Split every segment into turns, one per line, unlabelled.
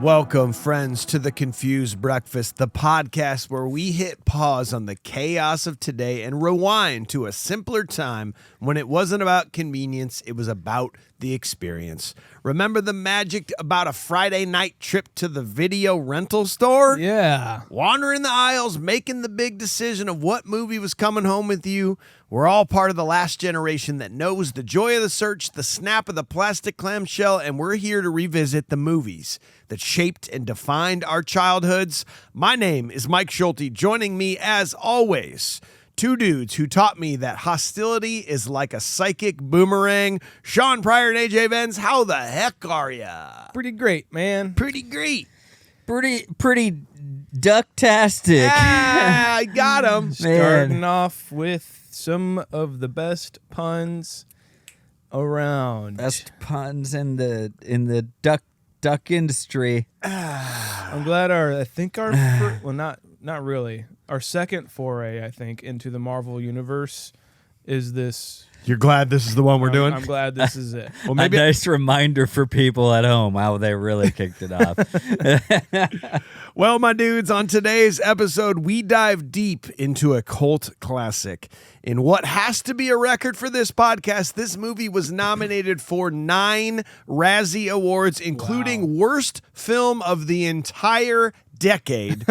Welcome, friends, to the Confused Breakfast, the podcast where we hit pause on the chaos of today and rewind to a simpler time when it wasn't about convenience, it was about the experience. Remember the magic about a Friday night trip to the video rental store?
Yeah.
Wandering the aisles, making the big decision of what movie was coming home with you. We're all part of the last generation that knows the joy of the search, the snap of the plastic clamshell, and we're here to revisit the movies that shaped and defined our childhoods. My name is Mike Schulte. Joining me, as always, two dudes who taught me that hostility is like a psychic boomerang. Sean Pryor and AJ Venz, how the heck are ya?
Pretty great, man.
Pretty great.
Pretty ducktastic.
Ah, I got him.
Starting off with some of the best puns around.
Best puns in the duck industry.
I'm glad our well, not really. Our second foray, I think, into the Marvel universe is this.
You're glad this is the one we're doing?
I'm glad this is it.
Well,
A
maybe
nice reminder for people at home how they really kicked it off.
Well, my dudes, on today's episode, we dive deep into a cult classic. In what has to be a record for this podcast, this movie was nominated for 9 Razzie Awards, including Worst Film of the Entire Decade.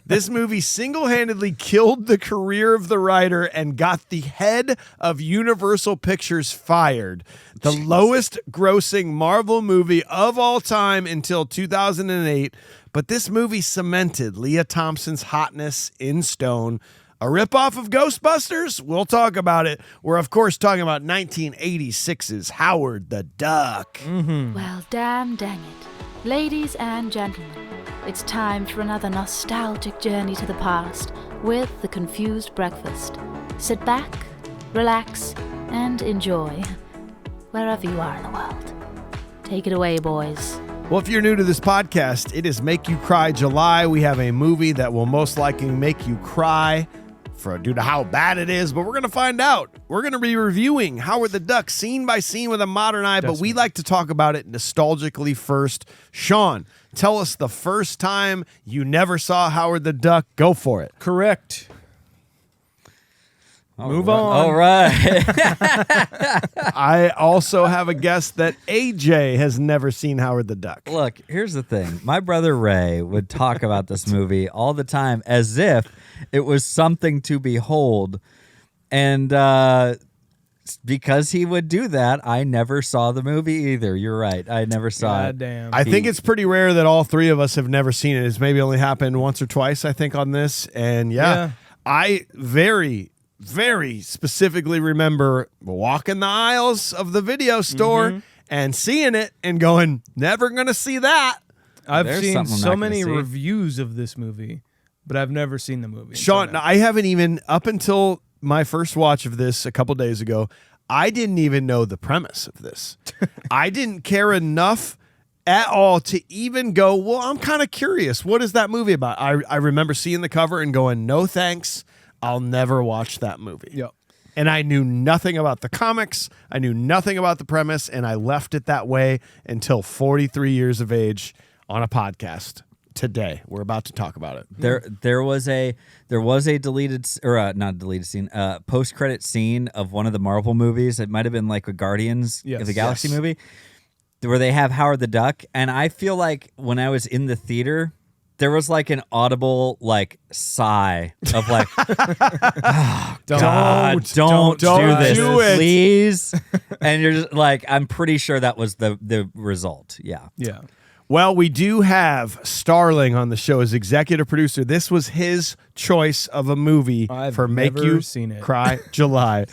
This movie single-handedly killed the career of the writer and got the head of Universal Pictures fired. The lowest grossing Marvel movie of all time until 2008. But this movie cemented Leah Thompson's hotness in stone. A ripoff of Ghostbusters? We'll talk about it. We're, of course, talking about 1986's Howard the Duck.
Well, dang it. Ladies and gentlemen, it's time for another nostalgic journey to the past with The Confused Breakfast. Sit back, relax, and enjoy wherever you are in the world. Take it away, boys.
Well, if you're new to this podcast, it is Make You Cry July. We have a movie that will most likely make you cry due to how bad it is, but we're going to find out. We're going to be reviewing Howard the Duck scene by scene with a modern eye, but we like to talk about it nostalgically first. Sean, tell us the first time you never saw Howard the Duck. Go for it.
Correct. Move on.
All right.
I also have a guess that AJ has never seen Howard the Duck.
Look, here's the thing. My brother Ray would talk about this movie all the time as if it was something to behold. And because he would do that, I never saw the movie either. You're right. I never saw it.
Damn.
I think it's pretty rare that all three of us have never seen it. It's maybe only happened once or twice, I think, on this. And yeah. I very specifically remember walking the aisles of the video store and seeing it and going, never going to see that.
I've seen so many reviews of this movie, but I've never seen the movie.
Sean, I haven't even, up until my first watch of this a couple days ago, I didn't even know the premise of this. I didn't care enough at all to even go, well, I'm kind of curious. What is that movie about? I remember seeing the cover and going, no thanks. I'll never watch that movie.
Yep.
And I knew nothing about the comics. I knew nothing about the premise, and I left it that way until 43 years of age on a podcast today. We're about to talk about it.
There was a deleted or not deleted scene, post credit scene of one of the Marvel movies. It might have been like a Guardians of the Galaxy movie, where they have Howard the Duck, and I feel like when I was in the theater, there was like an audible like sigh of like, oh, don't do this, please. And you're just like, I'm pretty sure that was the result. Yeah.
Yeah.
Well, we do have Starling on the show as executive producer. This was his choice of a movie for Make You Cry July.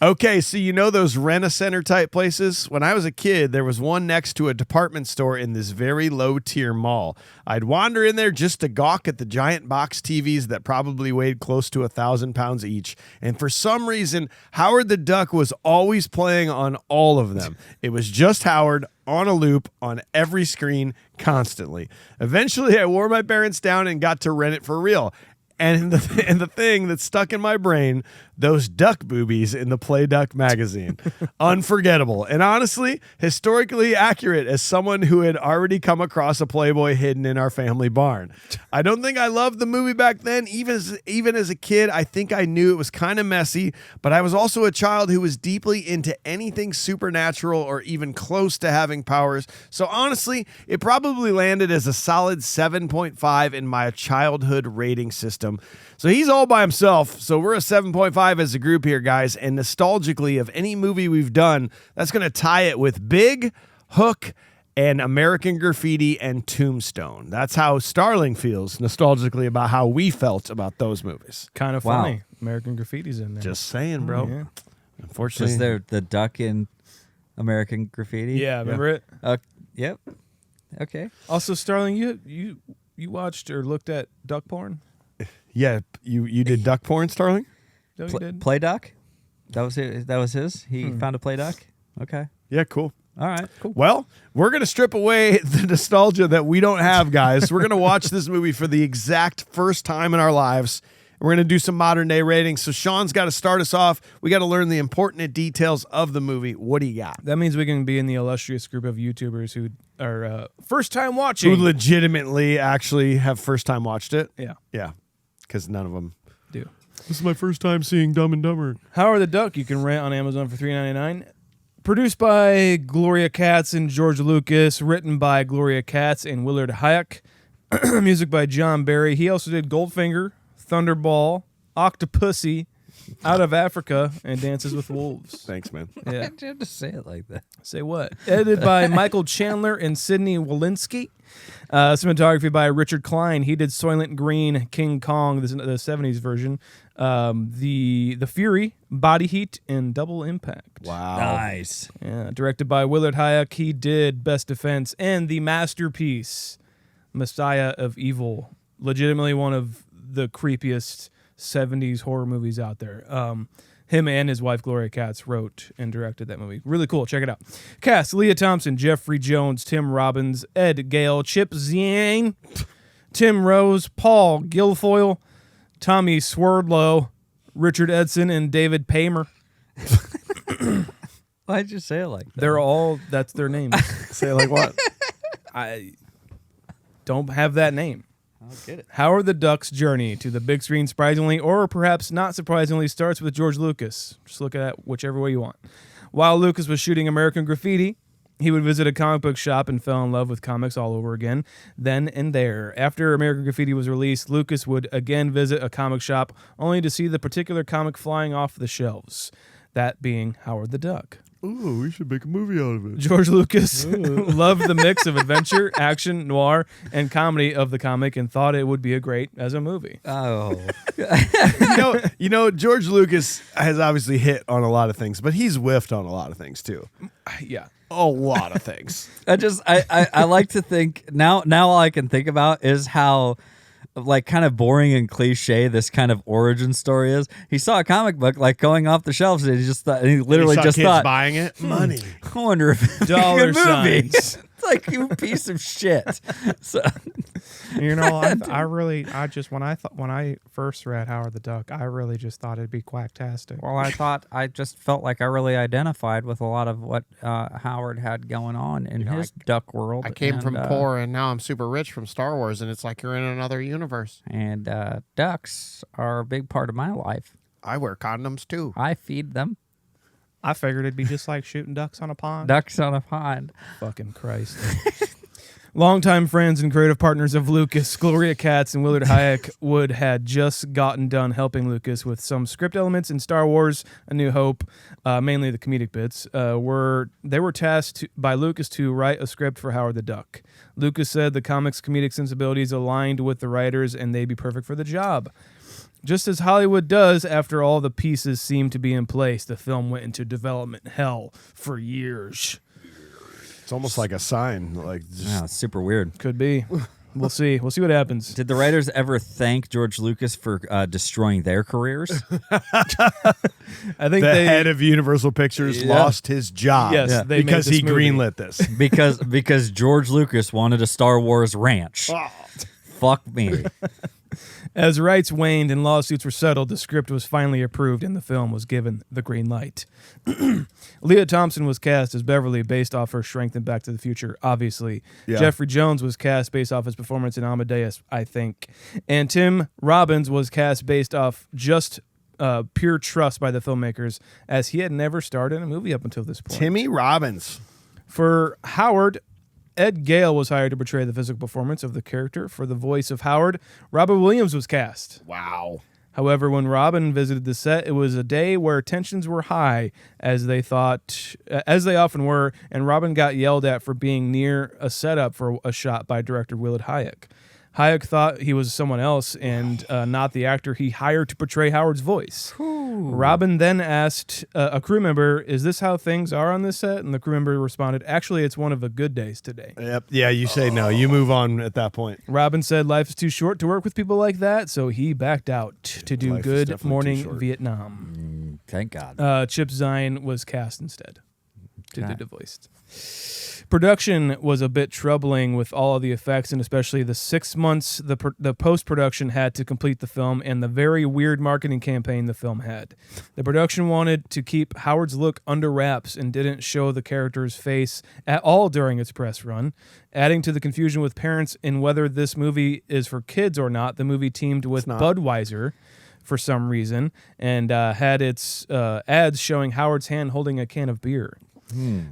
Okay, so you know those Rent-A-Center type places? When I was a kid, there was one next to a department store in this very low-tier mall. I'd wander in there just to gawk at the giant box TVs that probably weighed close to 1,000 pounds each. And for some reason, Howard the Duck was always playing on all of them. It was just Howard on a loop on every screen constantly. Eventually, I wore my parents down and got to rent it for real. And the thing that stuck in my brain, those duck boobies in the Play Duck magazine. Unforgettable. And honestly, historically accurate as someone who had already come across a Playboy hidden in our family barn. I don't think I loved the movie back then. Even as a kid, I think I knew it was kind of messy, but I was also a child who was deeply into anything supernatural or even close to having powers. So honestly, it probably landed as a solid 7.5 in my childhood rating system. So he's all by himself. So we're a 7.5 as a group here, guys. And nostalgically, of any movie we've done, that's going to tie it with Big, Hook, and American Graffiti and Tombstone. That's how Starling feels nostalgically about how we felt about those movies.
Kind of
Wow.
funny. American Graffiti's in there.
Just saying, bro.
Yeah.
Unfortunately,
Was there the duck in American Graffiti?
Yeah, remember it?
Yep. Okay.
Also, Starling, you watched or looked at duck porn?
yeah, you did duck porn, Starling?
No, you did.
Play duck? That was it. That was his? He found a play duck? Okay.
Yeah, cool.
All right. Cool.
Well, we're going to strip away the nostalgia that we don't have, guys. We're going to watch this movie for the exact first time in our lives. We're going to do some modern day ratings. So Sean's got to start us off. We got to learn the important details of the movie. What do you got?
That means we can be in the illustrious group of YouTubers who are first time watching.
Who legitimately actually have first time watched it?
Yeah,
Yeah, because none of them
do.
This is my first time seeing Dumb and Dumber.
Howard the Duck you can rent on Amazon for $3.99. Produced by Gloria Katz and George Lucas. Written by Gloria Katz and Willard Hayek. Music by John Barry. He also did Goldfinger, Thunderball, Octopussy, Out of Africa, and Dances with Wolves.
Thanks, man.
Yeah.
Why'd you have to say it like that?
Say what? Edited by Michael Chandler and Sidney Walensky. Cinematography by Richard Klein. He did Soylent Green, King Kong, the 70s version. The Fury, Body Heat, and Double Impact.
Wow.
Nice.
Yeah, directed by Willard Hayek. He did Best Defense and the masterpiece, Messiah of Evil. Legitimately one of the creepiest 70s horror movies out there. Him and his wife, Gloria Katz, wrote and directed that movie. Really cool. Check it out. Cast: Leah Thompson, Jeffrey Jones, Tim Robbins, Ed Gale, Chip Zien, Tim Rose, Paul Guilfoyle, Tommy Swerdlow, Richard Edson, and David Paymer.
Why'd you say it like that?
They're all, that's their names.
Say it like what?
I don't have that name.
I'll get it.
Howard the Duck's journey to the big screen, surprisingly, or perhaps not surprisingly, starts with George Lucas. Just look at it whichever way you want. While Lucas was shooting American Graffiti, he would visit a comic book shop and fell in love with comics all over again, then and there. After American Graffiti was released, Lucas would again visit a comic shop, only to see the particular comic flying off the shelves, that being Howard the Duck.
Ooh, we should make a movie out of it.
George Lucas loved the mix of adventure, action, noir, and comedy of the comic and thought it would be a great as a movie.
Oh.
you know, George Lucas has obviously hit on a lot of things, but he's whiffed on a lot of things too.
Yeah.
A lot of things.
I like to think now all I can think about is how like kind of boring and cliche this kind of origin story is. He saw a comic book like going off the shelves and he just thought, and he literally
He saw
just
kids
thought
buying it. Money.
I wonder if it's
Dollar
a good movie.
signs.
It's like, you piece of shit. So
You know, when I first read Howard the Duck, I really just thought it'd be quacktastic.
Well, I just felt like I really identified with a lot of what Howard had going on in his duck world.
I came
and,
from poor, and now I'm super rich from Star Wars, and it's like you're in another universe.
And ducks are a big part of my life.
I wear condoms too.
I feed them.
I figured it'd be just like shooting ducks on a pond.
Ducks on a pond.
Fucking Christ. Longtime friends and creative partners of Lucas, Gloria Katz and Willard Hayek had just gotten done helping Lucas with some script elements in Star Wars: A New Hope, mainly the comedic bits. They were tasked by Lucas to write a script for Howard the Duck. Lucas said the comic's comedic sensibilities aligned with the writers and they'd be perfect for the job. Just as Hollywood does after all the pieces seemed to be in place, the film went into development hell for years.
It's almost like a sign. Like just,
wow, it's super weird.
Could be. We'll see. We'll see what happens.
Did the writers ever thank George Lucas for destroying their careers?
I think
the head of Universal Pictures lost his job
Yes, they
because
made
he
this movie.
greenlit this.
because George Lucas wanted a Star Wars ranch. Fuck me.
As rights waned and lawsuits were settled, the script was finally approved and the film was given the green light. Leah Thompson was cast as Beverly based off her strength in Back to the Future, obviously.
Yeah.
Jeffrey Jones was cast based off his performance in Amadeus, I think. And Tim Robbins was cast based off just pure trust by the filmmakers, as he had never starred in a movie up until this point.
Timmy Robbins.
For Howard, Ed Gale was hired to portray the physical performance of the character. For the voice of Howard, Robin Williams was cast.
Wow.
However, when Robin visited the set, it was a day where tensions were high, as they often were, and Robin got yelled at for being near a setup for a shot by director Willard Hayek. Hayek thought he was someone else and not the actor he hired to portray Howard's voice. Robin then asked a crew member, "Is this how things are on this set?" And the crew member responded, "Actually, it's one of the good days today."
Yep. Yeah, you say no. You move on at that point.
Robin said life is too short to work with people like that, so he backed out to do
Life is
Good
definitely too
Morning
short.
Vietnam.
Thank God.
Chip Zien was cast instead to do the voice. Production was a bit troubling with all of the effects, and especially the 6 months the post-production had to complete the film and the very weird marketing campaign the film had. The production wanted to keep Howard's look under wraps and didn't show the character's face at all during its press run. Adding to the confusion with parents in whether this movie is for kids or not, the movie teamed with Budweiser for some reason and had its ads showing Howard's hand holding a can of beer.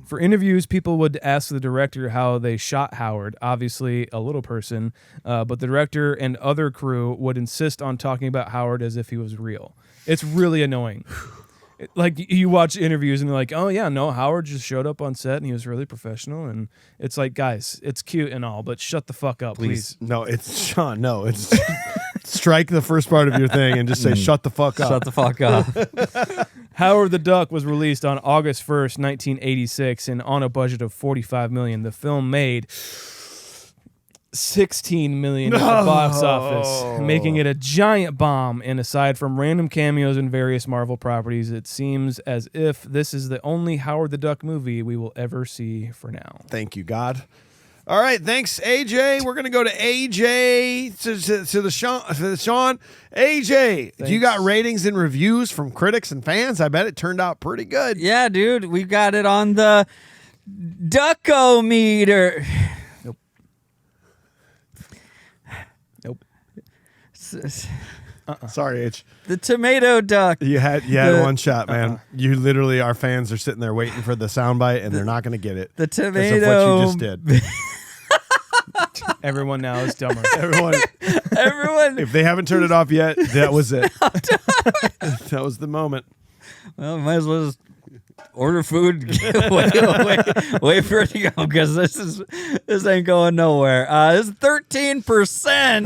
For interviews, people would ask the director how they shot Howard, obviously a little person, but the director and other crew would insist on talking about Howard as if he was real. It's really annoying. Like, you watch interviews and you're like, oh yeah, no, Howard just showed up on set and he was really professional. And it's like, guys, it's cute and all, but shut the fuck up, please.
No, it's Sean. No, it's strike the first part of your thing and just say, shut the fuck up.
Shut the fuck up.
Howard the Duck was released on August 1st, 1986, and on a budget of $45 million. The film made $16 million at the box office, making it a giant bomb. And aside from random cameos in various Marvel properties, it seems as if this is the only Howard the Duck movie we will ever see for now.
Thank you, God. All right, thanks, AJ. We're gonna go to AJ to the Sean. AJ, do you got ratings and reviews from critics and fans? I bet it turned out pretty good.
Yeah, dude, we got it on the Duckometer.
Nope.
Sorry, H.
The tomato duck.
You had one shot, man. You literally, our fans are sitting there waiting for the soundbite, and they're not gonna get it.
The
'cause of
tomato.
what you just did.
Everyone now is dumber.
Everyone, if they haven't turned it off yet, that was it. That was the moment.
Well, might as well just order food. wait for it to go, because this ain't going nowhere. This is 13%.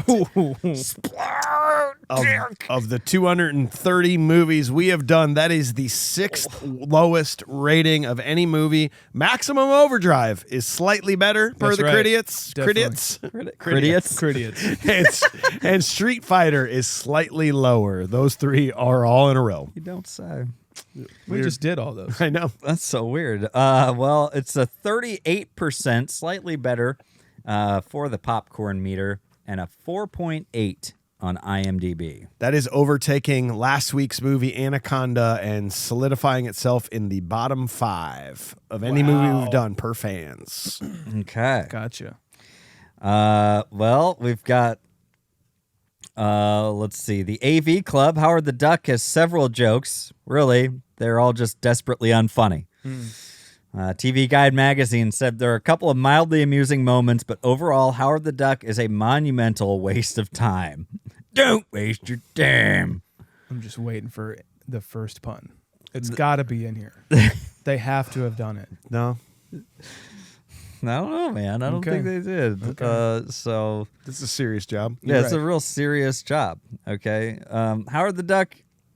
Of the 230 movies we have done, that is the 6th lowest rating of any movie. Maximum Overdrive is slightly better per
That's
the
right.
critics.
Critics.
And Street Fighter is slightly lower. Those three are all in a row.
You don't say.
We just did all those.
I know.
That's so weird. Well, it's a 38%, slightly better for the popcorn meter, and a 4.8 on IMDb.
That is overtaking last week's movie Anaconda and solidifying itself in the bottom 5 of any movie we've done per fans.
Okay.
Gotcha.
Well, we've got, let's see, the AV Club. Howard the Duck has several jokes. Really, they're all just desperately unfunny. TV Guide magazine said there are a couple of mildly amusing moments, but overall, Howard the Duck is a monumental waste of time. Don't waste your time.
I'm just waiting for the first pun. It's got to be in here. They have to have done it.
No?
I don't know, man. I don't think they did. So
This is a serious job.
yeah, it's a real serious job. Okay. Howard the Duck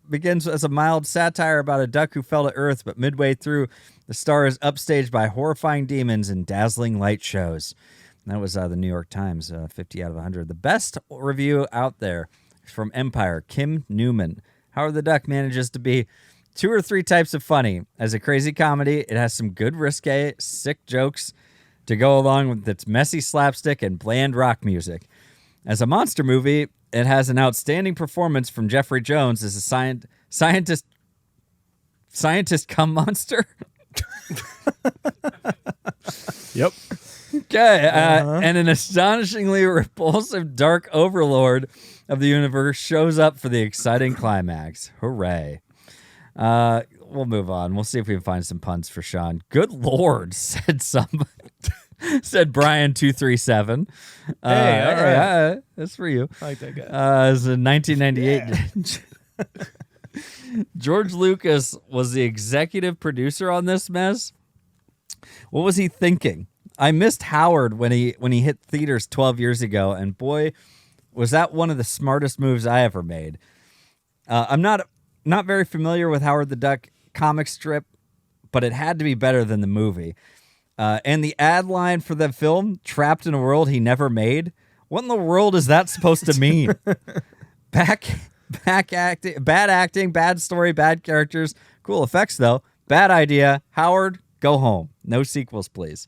begins as a mild satire about a duck who fell to earth, but midway through, the star is upstaged by horrifying demons and dazzling light shows. And that was the New York Times, 50 out of 100. The best review out there is from Empire, Kim Newman. Howard the Duck manages to be 2 or 3 types of funny. As a crazy comedy, it has some good risque, sick jokes to go along with its messy slapstick and bland rock music. As a monster movie, It has an outstanding performance from Jeffrey Jones as a scientist cum monster.
Yep.
Okay, and an astonishingly repulsive dark overlord of the universe shows up for the exciting climax. Hooray. We'll move on. We'll see if we can find some puns for Sean. Good Lord, said somebody. Said Brian237.
Hey, all right.
That's for you.
I like that guy.
It was in 1998. George Lucas was the executive producer on this mess. What was he thinking? I missed Howard when he hit theaters 12 years ago, and boy, was that one of the smartest moves I ever made. I'm not very familiar with Howard the Duck comic strip, but it had to be better than the movie. And the ad line for the film, "Trapped in a World He Never Made." What in the world is that supposed to mean? Bad acting, bad story, bad characters. Cool effects, though. Bad idea. Howard, go home. No sequels, please.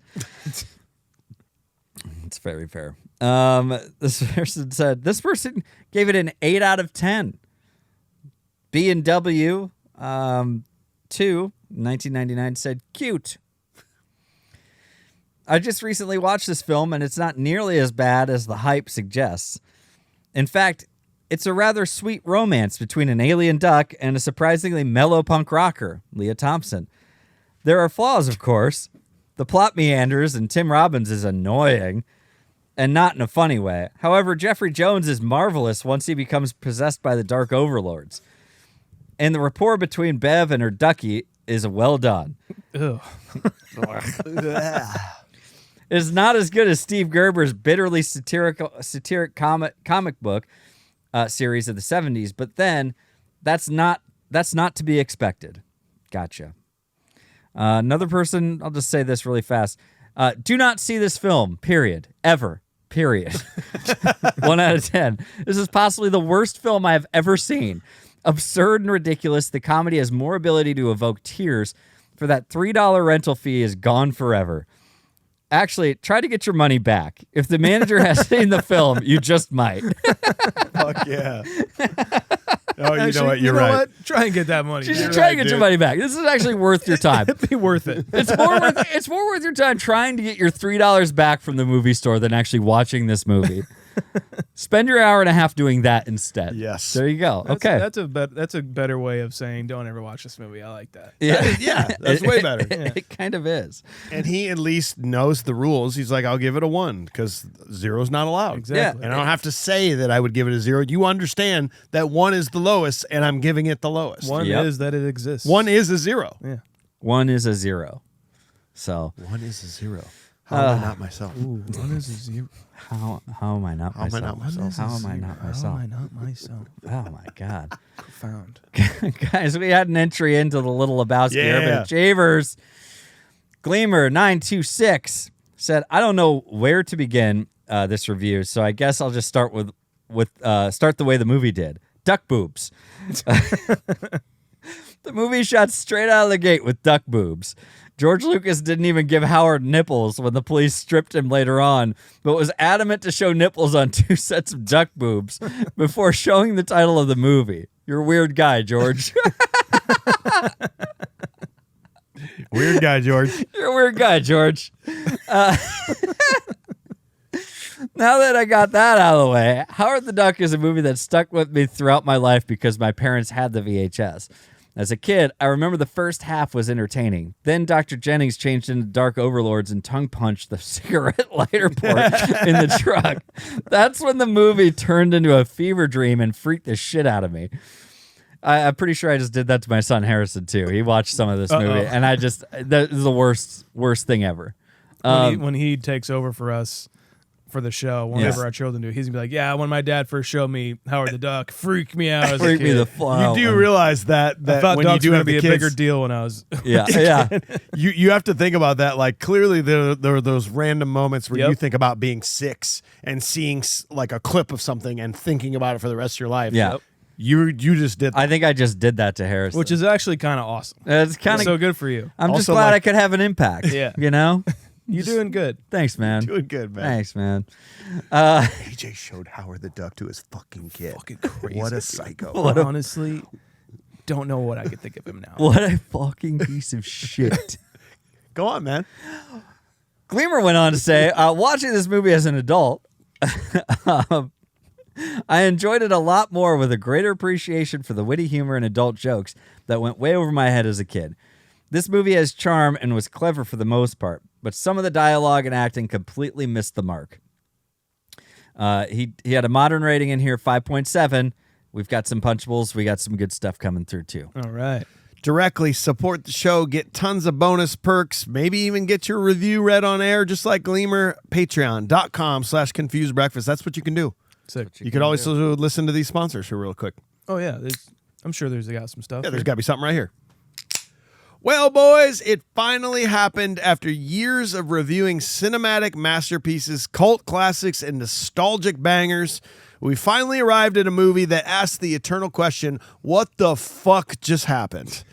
It's very fair. This person gave it an 8 out of 10. B&W 2, 1999, said, cute. I just recently watched this film, and it's not nearly as bad as the hype suggests. In fact, it's a rather sweet romance between an alien duck and a surprisingly mellow punk rocker, Leah Thompson. There are flaws, of course. The plot meanders, and Tim Robbins is annoying, and not in a funny way. However, Jeffrey Jones is marvelous once he becomes possessed by the dark overlords. And the rapport between Bev and her ducky is well done.
Ugh.
It's not as good as Steve Gerber's bitterly satiric comic book series of the 70s, but then that's not to be expected. Gotcha. Another person, I'll just say this really fast. Do not see this film, period. Ever. Period. 1 out of 10. This is possibly the worst film I have ever seen. Absurd and ridiculous. The comedy has more ability to evoke tears. For that $3 rental fee is gone forever. Actually, try to get your money back. If the manager has seen the film, you just might.
Fuck yeah. Oh, you know what? You're right.
What? Try and get that money.
You should try and get your money back. This is actually worth your time.
It'd be worth it.
It's more worth your time trying to get your $3 back from the movie store than actually watching this movie. Spend your hour and a half doing that instead.
Yes.
There you go. Okay.
That's a better way of saying don't ever watch this movie. I like that.
Yeah.
That's way better.
It kind of is.
And he at least knows the rules. He's like, I'll give it a 1 because 0's not allowed.
Exactly.
And I don't have to say that I would give it a 0. You understand that 1 is the lowest, and I'm giving it the lowest.
One is that it exists.
1 is a 0.
Yeah.
1 is a 0. So
1 is a 0. How am I not myself?
Ooh, 1 is a 0.
how am I not myself? How am I not myself?
How am I not myself?
Oh my God.
Profound.
Guys, we had an entry into the Little Lebowski Urban Achievers. Gleamer 926 said, I don't know where to begin this review, so I guess I'll just start with start the way the movie did. Duck boobs. The movie shot straight out of the gate with duck boobs. George Lucas didn't even give Howard nipples when the police stripped him later on, but was adamant to show nipples on 2 sets of duck boobs before showing the title of the movie. You're a weird guy, George.
Weird guy, George.
You're a weird guy, George. Now that I got that out of the way, Howard the Duck is a movie that stuck with me throughout my life because my parents had the VHS. As a kid, I remember the first half was entertaining. Then Dr. Jennings changed into Dark Overlords and tongue-punched the cigarette lighter port in the truck. That's when the movie turned into a fever dream and freaked the shit out of me. I'm pretty sure I just did that to my son Harrison, too. He watched some of this movie, and that is the worst thing ever.
When he takes over for us for the show, whenever our children do, he's gonna be like, yeah, when my dad first showed me Howard the Duck, freaked me out as a
Freaked
kid.
me the fuck out.
You do realize that
I thought
when you
ducks
do
were
have
gonna be
the
a
kids,
bigger deal when I was
Yeah.
you have to think about that. Like, clearly there are those random moments where
Yep.
you think about being 6 and seeing like a clip of something and thinking about it for the rest of your life.
Yeah.
You just did that.
I think I just did that to Harrison.
which is actually kind of awesome.
It's kind of
So good for you.
I'm just
Also,
glad
like-
I could have an impact.
Yeah.
You know?
You're doing good.
Thanks, man.
Doing good, man.
Thanks, man.
AJ showed Howard the Duck to his fucking kid.
Fucking crazy.
What a
dude.
psycho.
Honestly, don't know what I could think of him now.
What a fucking piece of shit.
Go on, man.
Gleamer went on to say, watching this movie as an adult, I enjoyed it a lot more with a greater appreciation for the witty humor and adult jokes that went way over my head as a kid. This movie has charm and was clever for the most part, but some of the dialogue and acting completely missed the mark. He had a modern rating in here, 5.7. We've got some punchables. We got some good stuff coming through, too.
All right.
Directly support the show, get tons of bonus perks, maybe even get your review read on air, just like Gleamer. Patreon.com/confusedbreakfast. That's what you can do.
Sick.
You could always listen to these sponsors here real quick.
Oh, yeah. I'm sure there's got some stuff.
Yeah, there's got to be something right here. Well, boys, it finally happened after years of reviewing cinematic masterpieces, cult classics, and nostalgic bangers. We finally arrived at a movie that asked the eternal question, what the fuck just happened?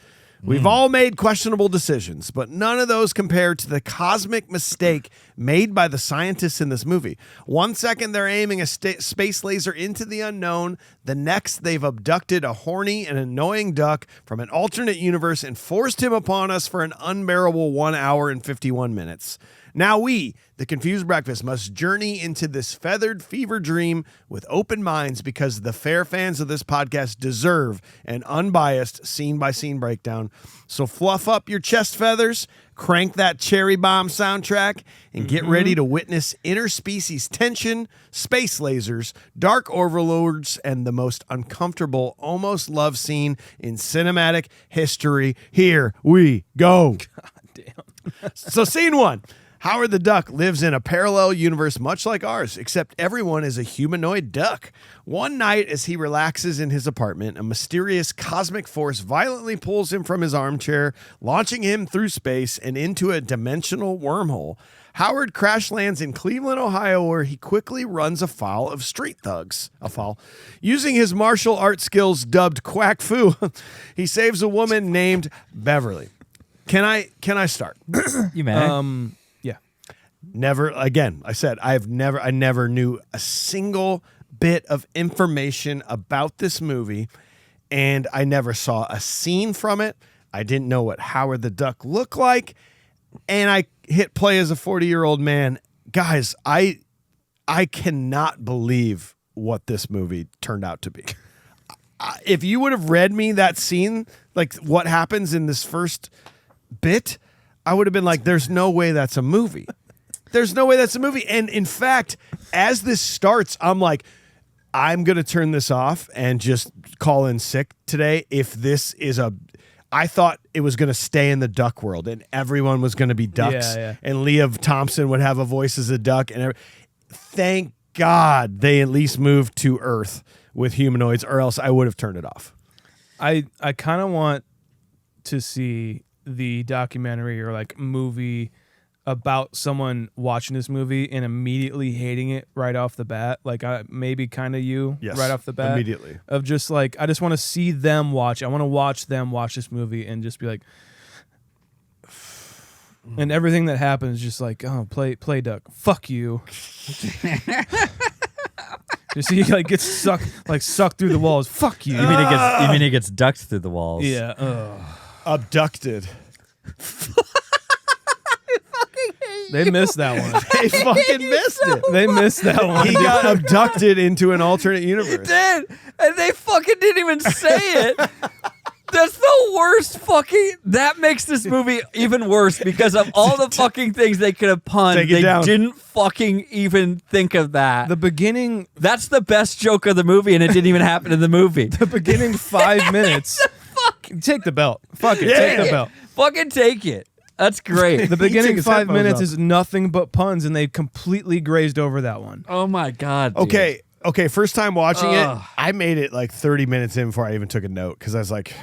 We've all made questionable decisions, but none of those compare to the cosmic mistake made by the scientists in this movie. 1 second, they're aiming a space laser into the unknown. The next, they've abducted a horny and annoying duck from an alternate universe and forced him upon us for an unbearable 1 hour and 51 minutes. Now we, the Confused Breakfast, must journey into this feathered fever dream with open minds because the fair fans of this podcast deserve an unbiased scene-by-scene breakdown. So fluff up your chest feathers, crank that Cherry Bomb soundtrack, and get ready to witness interspecies tension, space lasers, dark overlords, and the most uncomfortable almost love scene in cinematic history. Here we go.
God damn.
So scene one. Howard the Duck lives in a parallel universe much like ours, except everyone is a humanoid duck. One night, as he relaxes in his apartment, a mysterious cosmic force violently pulls him from his armchair, launching him through space and into a dimensional wormhole. Howard crash lands in Cleveland, Ohio, where he quickly runs afoul of street thugs. Using his martial arts skills dubbed Quack Fu, he saves a woman named Beverly. Can I start?
You may.
Never again. I said I never knew a single bit of information about this movie, and I never saw a scene from it. I didn't know what Howard the Duck looked like, and I hit play as a 40-year-old man. Guys, I cannot believe what this movie turned out to be. If you would have read me that scene, like what happens in this first bit, I would have been like, "There's no way that's a movie." There's no way that's a movie. And in fact, as this starts, I'm like, I'm going to turn this off and just call in sick today. If this is I thought it was going to stay in the duck world and everyone was going to be ducks.
Yeah.
And Leah Thompson would have a voice as a duck. And thank God they at least moved to Earth with humanoids, or else I would have turned it off.
I kind of want to see the documentary or like movie about someone watching this movie and immediately hating it right off the bat, like maybe kind of you right off the bat,
immediately, of
just like I just want to see them watch. I want to watch them watch this movie and just be like, and everything that happens, just like, oh, play duck, fuck you. Just see, like gets sucked through the walls. Fuck you.
You mean he gets ducked through the walls?
Yeah.
Abducted.
They missed that one.
They fucking missed it.
They missed that one.
He got abducted into an alternate universe.
He did, and they fucking didn't even say it. That's the worst fucking... That makes this movie even worse because of all the fucking things they could have punned. They didn't fucking even think of that.
The beginning...
That's the best joke of the movie, and it didn't even happen in the movie.
The beginning 5 minutes. Take the belt. Fuck it. Take the belt.
Fucking take it. That's great.
The beginning 5 minutes is nothing but puns, and they completely grazed over that one.
Oh my God.
Dude. Okay. First time watching it, I made it like 30 minutes in before I even took a note because I was like,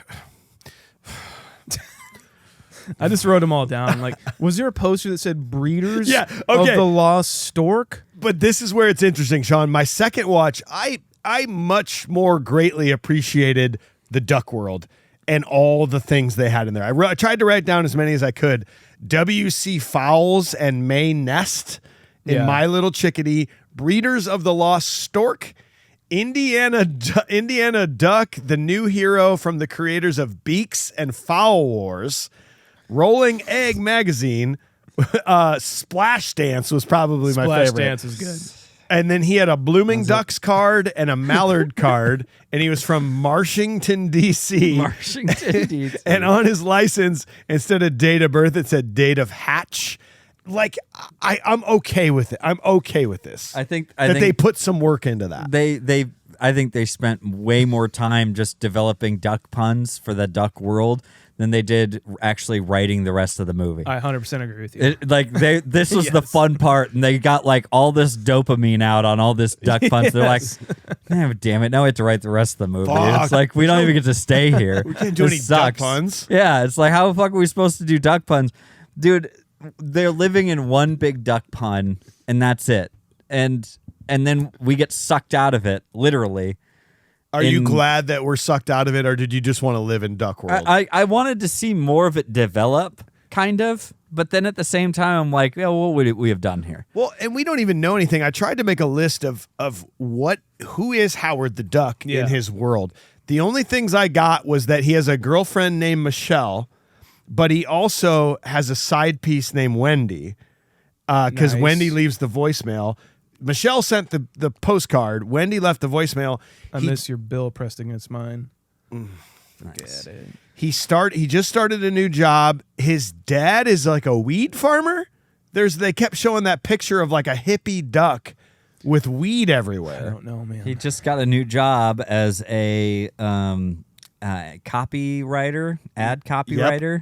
I just wrote them all down. Like, was there a poster that said "Breeders
of
the Lost Stork"?
But this is where it's interesting, Sean. My second watch, I much more greatly appreciated the duck world and all the things they had in there. I tried to write down as many as I could. W.C. Fowles and Mae Nest in My Little Chickadee, Breeders of the Lost Stork, Indiana Duck, the new hero from the creators of Beaks and Fowl Wars, Rolling Egg Magazine, Splash Dance was probably my favorite.
Splash Dance is good.
And then he had a Blooming Ducks card and a Mallard card, and he was from Marshington, D.C.
Marshington, D.C.
And on his license, instead of date of birth, it said date of hatch. Like, I'm okay with it. I'm okay with this.
I think
they put some work into that.
I think they spent way more time just developing duck puns for the duck world than they did actually writing the rest of the movie.
I 100% agree with you.
This was the fun part, and they got like all this dopamine out on all this duck puns. They're like, man, damn it, now we have to write the rest of the movie.
Fuck.
It's like we don't even get to stay here.
We can't do any duck puns.
Yeah, it's like, how the fuck are we supposed to do duck puns? Dude, they're living in one big duck pun, and that's it. And then we get sucked out of it, literally.
Are you glad that we're sucked out of it, or did you just want to live in Duck World?
I wanted to see more of it develop, kind of, but then at the same time, I'm like, yeah, what would we have done here?
Well, and we don't even know anything. I tried to make a list of who is Howard the Duck in his world. The only things I got was that he has a girlfriend named Michelle, but he also has a side piece named Wendy, because Wendy leaves the voicemail. Michelle sent the postcard. Wendy left the voicemail.
I miss your bill pressed against mine.
Nice.
He just started a new job. His dad is like a weed farmer. They kept showing that picture of like a hippie duck with weed everywhere.
I don't know, man.
He just got a new job as a copywriter, ad copywriter. Yep.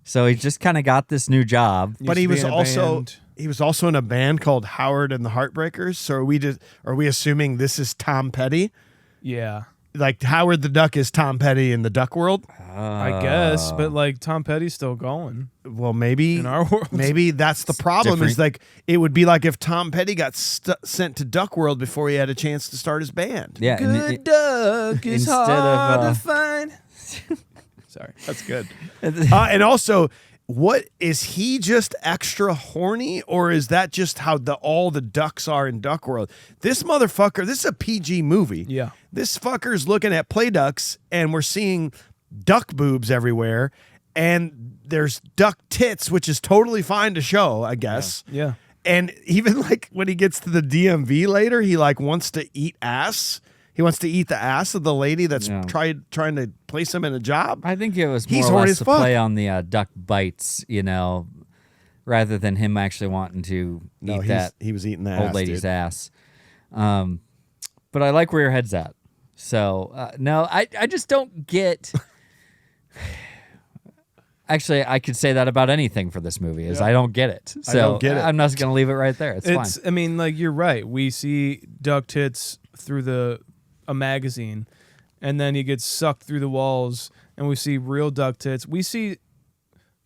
So he just kind of got this new job.
But he was also in a band called Howard and the Heartbreakers. So are we assuming this is Tom Petty?
Yeah.
Like Howard the Duck is Tom Petty in the duck world?
I guess, but like Tom Petty's still going.
Well, maybe
in our world.
Maybe that's the problem.
Different.
Is like it would be like if Tom Petty got sent to Duck World before he had a chance to start his band.
Yeah.
Good duck is hard to find. Sorry,
that's good. And also, what is he just extra horny, or is that just how all the ducks are in Duck World? This motherfucker, this is a PG movie.
Yeah,
this fucker's looking at play ducks, and we're seeing duck boobs everywhere, and there's duck tits, which is totally fine to show, I guess.
Yeah.
And even like when he gets to the DMV later, he like wants to eat ass. He wants to eat the ass of the lady that's trying to place him in a job.
I think it was more or less to play on the duck bites, rather than him actually wanting to eat that.
He was eating that
old lady's ass. But I like where your head's at. So no, I just don't get. Actually, I could say that about anything for this movie. I don't get it. So
I don't get it.
I'm not going to leave it right there. It's fine.
I mean, like you're right. We see duck tits through a magazine, and then he gets sucked through the walls, and we see real duck tits. We see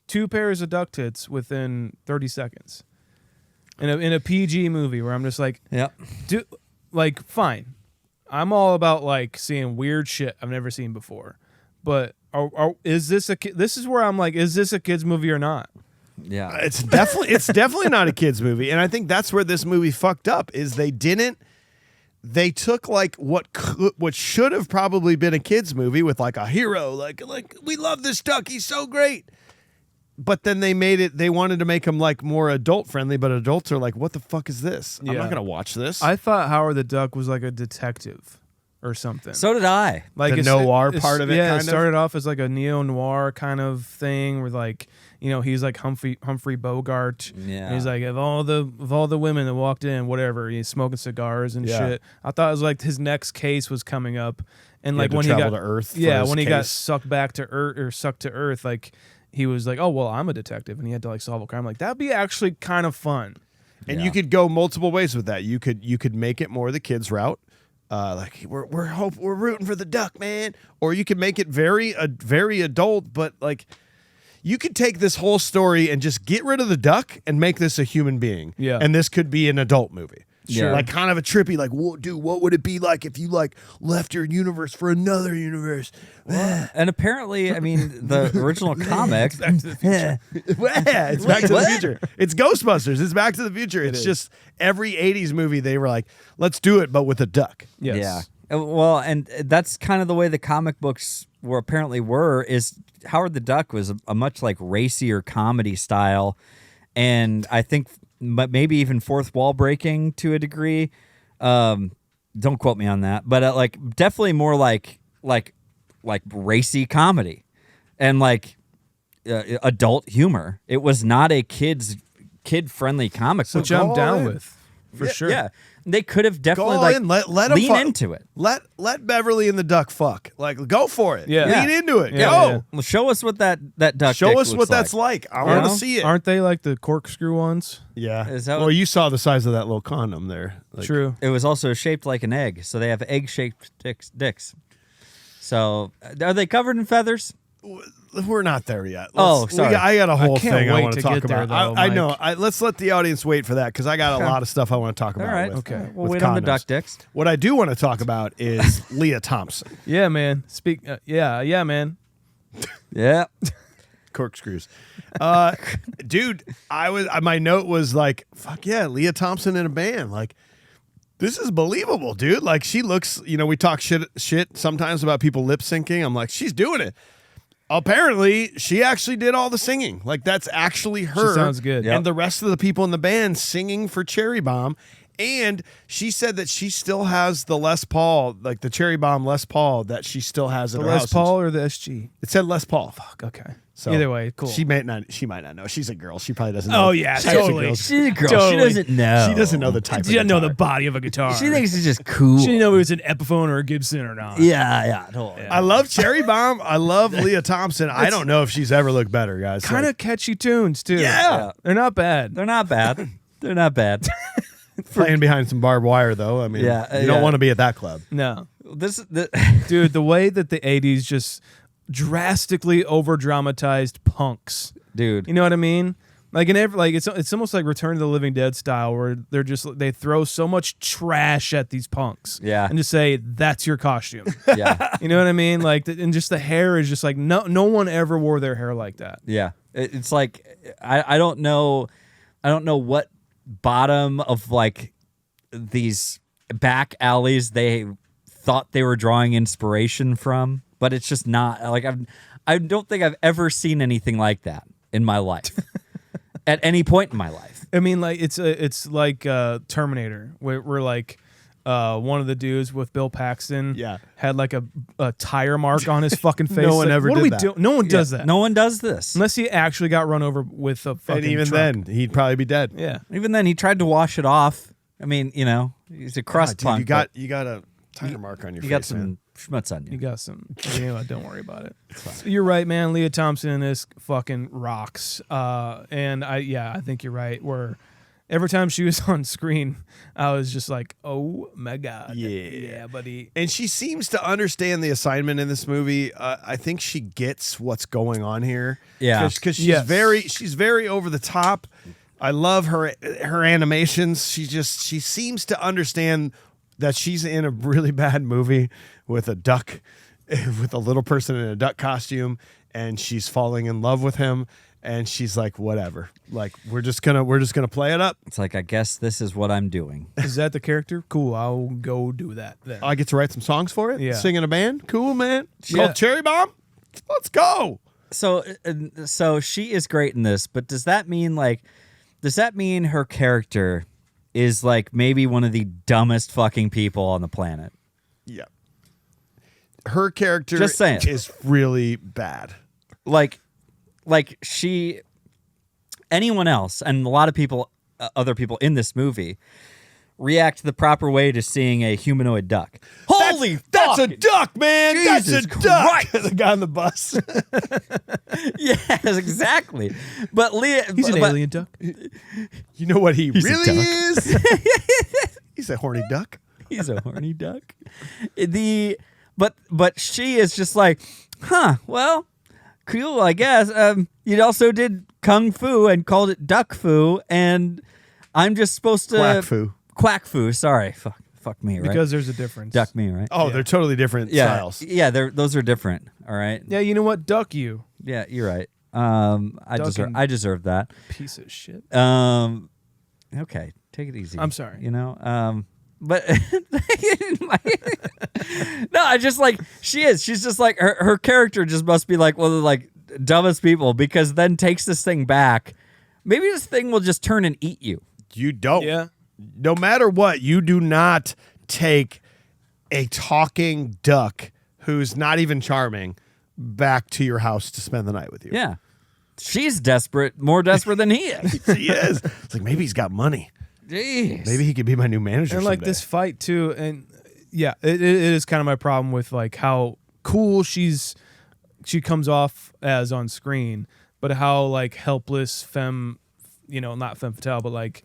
2 pairs of duck tits within 30 seconds in a PG movie where I'm just like, fine. I'm all about like seeing weird shit I've never seen before, but is this this is where I'm like, is this a kids movie or not?
Yeah,
it's definitely not a kids movie, and I think that's where this movie fucked up. Is they took like what should have probably been a kids movie with like a hero, like we love this duck, he's so great. But then they wanted to make him like more adult friendly, but adults are like, what the fuck is this? I'm not gonna watch this.
I thought Howard the Duck was like a detective or something.
So did I.
Like the noir part of it.
Yeah, it started off as like a neo-noir kind of thing where like, he's like Humphrey Bogart.
Yeah.
And he's like, of all the women that walked in, whatever, he's smoking cigars and shit. I thought it was like his next case was coming up, and like when he got
to Earth.
Yeah, when he got sucked back to Earth or sucked to Earth, like he was like, oh well, I'm a detective, and he had to like solve a crime. Like that'd be actually kind of fun.
And you could go multiple ways with that. You could make it more the kids route. Like we're rooting for the duck, man. Or you could make it very adult, but like you could take this whole story and just get rid of the duck and make this a human being.
Yeah.
And this could be an adult movie.
Sure.
Like kind of a trippy, like, dude, what would it be like if you like left your universe for another universe?
And apparently, I mean, the original comic.
It's Back to the Future. It's Ghostbusters. It's Back to the Future. It's just every 80s movie they were like, let's do it, but with a duck.
Yes.
Yeah. Well, and that's kind of the way the comic books is Howard the Duck was a much like racier comedy style. And I think maybe even fourth wall breaking to a degree. Don't quote me on that, but like definitely more like racy comedy and like adult humor. It was not a kid friendly comic book.
Which I'm down with for sure.
Yeah, they could have definitely
Go
like
in, let
lean
them
into it.
Let Beverly and the duck fuck. Like, go for it.
Yeah.
Lean into it.
Yeah,
Go.
yeah.
Well, show us what that duck.
Show
dick
us what
looks
that's like. I
You
want to
know?
see it.
Aren't they like the corkscrew ones?
Yeah.
Is that
Well,
what-
you saw the size of that little condom there. Like,
True.
It was also shaped like an egg, so they have egg-shaped dicks. So, are they covered in feathers?
We're not there yet.
Oh, sorry.
I got a whole
can't
thing I
wait
want to
to
talk
get there,
about.
though,
I know.
Mike.
Let's let the audience wait for that because I got a lot of stuff I want to talk about.
All right.
With,
Okay.
We'll
with
wait on the
condoms.
duck dicks.
What I do want to talk about is Leah Thompson.
Yeah, man. Yeah, man.
Yeah.
Corkscrews. Dude, my note was like, fuck yeah, Leah Thompson in a band. Like, this is believable, dude. Like, she looks, we talk shit sometimes about people lip syncing. I'm like, she's doing it. Apparently, she actually did all the singing. Like, that's actually her.
She sounds good.
And the rest of the people in the band singing for Cherry Bomb. And she said that she still has the Les Paul, like the Cherry Bomb Les Paul that she still has in
The
her
Les
house.
Paul or the SG?
It said Les Paul.
Fuck, okay.
So
Either way, cool.
She might not know. She's a girl. She probably doesn't know.
Oh, yeah,
types of
totally.
girls.
She's a girl.
Totally.
She doesn't know.
She doesn't know the type
She doesn't know the
guitar.
body of a guitar.
She thinks it's just cool.
She didn't know it was an Epiphone or a Gibson or not.
Yeah, totally.
I love Cherry Bomb. I love Leah Thompson. I don't know if she's ever looked better, guys.
Kind of catchy tunes, too.
Yeah.
They're not bad.
They're not bad. They're not bad.
playing behind some barbed wire, though. I mean,
Yeah,
you don't
yeah.
want to be at that club.
No.
The
Dude, the way that the 80s just drastically over-dramatized punks.
dude.
You know what I mean? Like it's almost like Return of the Living Dead style, where they throw so much trash at these punks,
Yeah.
and just say that's your costume.
Yeah,
You know what I mean? Like, and just the hair is just like no one ever wore their hair like that.
yeah. It's like I don't know what bottom of like these back alleys they thought they were drawing inspiration from, but it's just not like I don't think I've ever seen anything like that in my life. At any point in my life.
I mean, like it's like Terminator, where like one of the dudes with Bill Paxton had like a tire mark on his fucking face.
No one
Like,
ever
what
did
do we
that.
do? No one does that.
No one does this.
Unless he actually got run over with a fucking
And even
truck.
then, he'd probably be dead.
Yeah.
Even then, he tried to wash it off. I mean, he's a crust
Dude,
punk.
you got a tire mark on your
you
face.
got some
man.
schmutz on you.
You got some. You know what? Don't worry about it. You're right, man. Leah Thompson in this fucking rocks. And I think you're right. Where every time she was on screen, I was just like, oh my god, yeah, buddy.
And she seems to understand the assignment in this movie. I think she gets what's going on here.
Yeah.
because she's
Yes.
she's very over the top. I love her animations. She seems to understand that she's in a really bad movie with a duck, with a little person in a duck costume, and she's falling in love with him. And she's like, whatever. Like, we're just gonna play it up.
It's like, I guess this is what I'm doing.
Is that the character? Cool. I'll go do that then.
I get to write some songs for it.
Yeah.
Sing in a band. Cool, man.
Yeah.
Called Cherry Bomb. Let's go.
So she is great in this, but does that mean her character is like maybe one of the dumbest fucking people on the planet?
Yeah. Her character
Just saying.
is really bad.
Like anyone else, and a lot of people, other people in this movie, react the proper way to seeing a humanoid duck. Holy
That's a
fuck!
duck, man.
Jesus
That's a duck.
Christ.
The guy on the bus.
Yes, exactly. But Leah,
He's an
but-
alien duck.
You know what he
He's a
really
duck.
is? He's a horny duck.
He's a horny duck. But she is just like, well, cool, I guess. You also did kung fu and called it duck fu, and I'm just supposed to
Quack fu.
quack foo. Sorry, fuck me, right?
Because there's a difference.
Duck me, right?
Oh, they're totally different styles.
Yeah, those are different. All right.
Yeah, you know what? Duck you.
Yeah, you're right. I deserve that.
Piece of shit.
Okay, take it easy.
I'm sorry.
You know, but no, I just like she's just like her character just must be like one of the like dumbest people, because then takes this thing back. Maybe this thing will just turn and eat you.
You don't.
Yeah.
No matter what, you do not take a talking duck who's not even charming back to your house to spend the night with you.
Yeah. She's desperate, more desperate than he is.
He is. It's like, maybe he's got money.
Jeez.
Maybe he could be my new manager
And like
someday.
this fight too, and yeah, it is kind of my problem with like how cool she comes off as on screen, but how like helpless not femme fatale, but like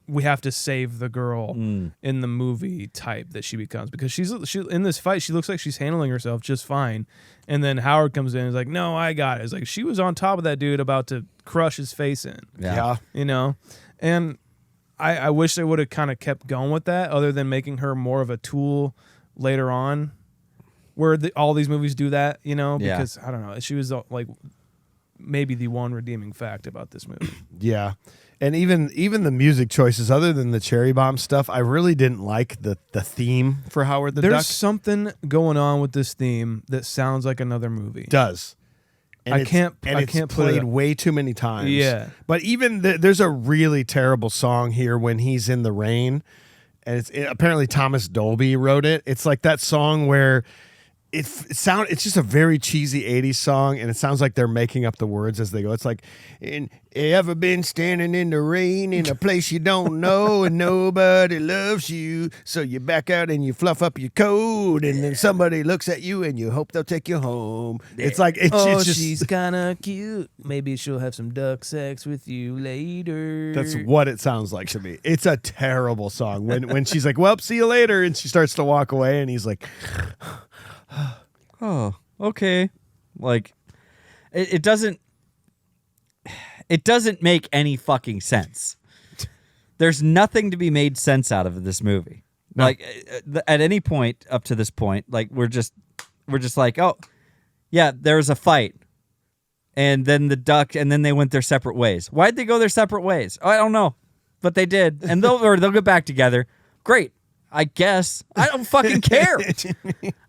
we have to save the girl in the movie type that she becomes, because she in this fight she looks like she's handling herself just fine, and then Howard comes in and is like, no, I got it. It's like she was on top of that dude about to crush his face in.
Yeah.
You know, and I wish they would have kind of kept going with that, other than making her more of a tool later on, where all these movies do that, you know, because I don't know, she was like maybe the one redeeming fact about this movie.
Yeah. And even the music choices, other than the cherry bomb stuff, I really didn't like the theme for Howard the
There's
Duck.
something going on with this theme that sounds like another movie.
Does. And
I
it's
can't put
played
it up.
way too many times.
Yeah.
But even there's a really terrible song here when he's in the rain, and apparently Thomas Dolby wrote it. It's like that song where it's just a very cheesy 80s song, and it sounds like they're making up the words as they go. It's like, you ever been standing in the rain in a place you don't know and nobody loves you, so you back out and you fluff up your coat, and then somebody looks at you and you hope they'll take you home. It's like it's just,
she's kind of cute. Maybe she'll have some duck sex with you later.
that's what it sounds like to me. It's a terrible song when she's like, well, see you later, and she starts to walk away, and he's like,
Oh, okay. Like, it doesn't make any fucking sense. There's nothing to be made sense out of this movie. No. Like, at any point up to this point, like we're just like, oh, yeah, there was a fight, and then the duck, and then they went their separate ways. Why'd they go their separate ways? Oh, I don't know, but they did, and they'll get back together. Great, I guess. I don't fucking care.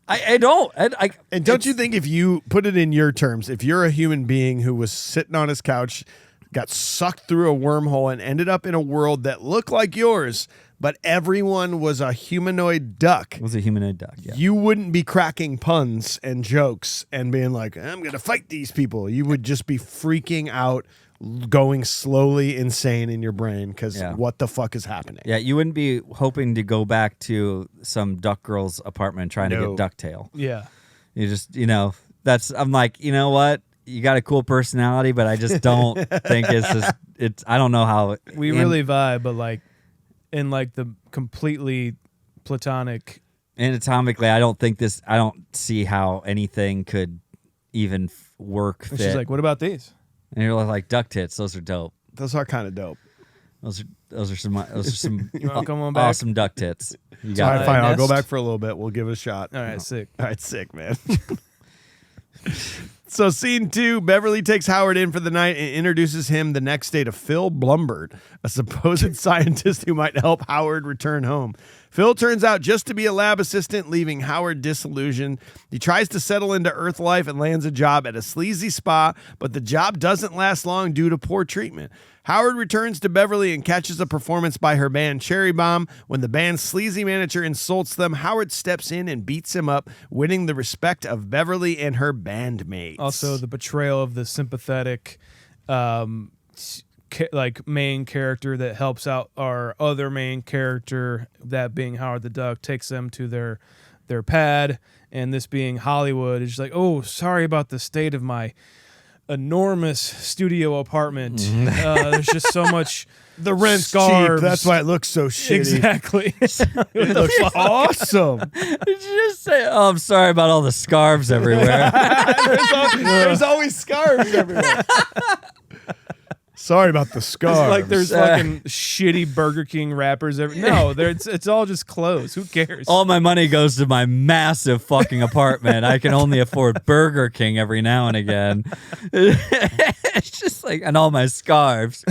I don't.
And don't you think, if you put it in your terms, if you're a human being who was sitting on his couch, got sucked through a wormhole and ended up in a world that looked like yours, but everyone was a humanoid duck.
It was a humanoid duck, yeah.
You wouldn't be cracking puns and jokes and being like, I'm going to fight these people. You would just be freaking out, going slowly insane in your brain because what the fuck is happening?
Yeah, you wouldn't be hoping to go back to some duck girl's apartment trying to get ducktail.
Yeah.
You just, I'm like, you know what? You got a cool personality, but I just don't think it's I don't know how.
We really vibe, but like in like the completely platonic.
Anatomically, I don't see how anything could even work.
And she's like, what about these?
And you're like, duck tits. Those are dope.
Those are kind of dope.
Those are some
You want to come on back?
awesome duck tits. You
All
got
right, fine. I'll go back for a little bit. We'll give it a shot.
All right, sick.
All right, sick, man. So scene 2, Beverly takes Howard in for the night and introduces him the next day to Phil Blumbird, a supposed scientist who might help Howard return home. Phil turns out just to be a lab assistant, leaving Howard disillusioned. He tries to settle into Earth life and lands a job at a sleazy spa, but the job doesn't last long due to poor treatment. Howard returns to Beverly and catches a performance by her band Cherry Bomb. When the band's sleazy manager insults them, Howard steps in and beats him up, winning the respect of Beverly and her bandmates.
Also, the betrayal of the sympathetic main character that helps out our other main character, that being Howard the Duck, takes them to their pad, and this being Hollywood is just like, oh, sorry about the state of my enormous studio apartment. There's just so much.
The rent's
scarves.
cheap. That's why it looks so shitty.
Exactly.
It looks awesome.
Did you just say, oh, I'm sorry about all the scarves everywhere?
There's always scarves everywhere. Sorry about the scarves.
It's like there's fucking shitty Burger King wrappers. No, it's all just clothes. Who cares?
All my money goes to my massive fucking apartment. I can only afford Burger King every now and again. It's just like, and all my scarves.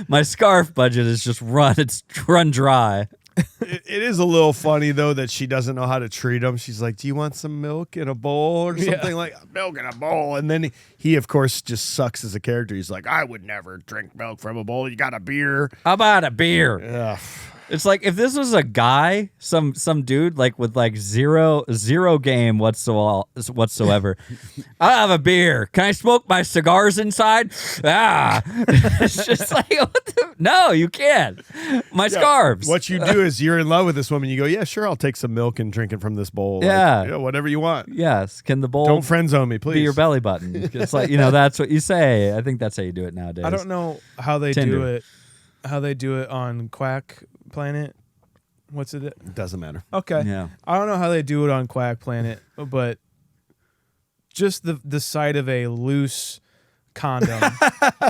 My scarf budget is just run dry.
It is a little funny though that she doesn't know how to treat him. She's like, "Do you want some milk in a bowl or something like milk in a bowl?" And then he of course just sucks as a character. He's like, "I would never drink milk from a bowl. You got a beer."
How about a beer?
Yeah.
It's like if this was a guy, some dude like with like zero game whatsoever. I'll have a beer. Can I smoke my cigars inside? It's just like no, you can't. My scarves.
What you do is you're in love with this woman. You go, "Yeah, sure, I'll take some milk and drink it from this bowl."
Yeah.
Whatever you want.
Yes. Can the bowl
Don't friend zone me, please.
be your belly button? It's like, that's what you say. I think that's how you do it nowadays.
I don't know how they
Tinder.
do it. How they do it on Quack Planet. What's it?
It doesn't matter.
Okay.
Yeah.
I don't know how they do it on Quack Planet, but just the sight of a loose condom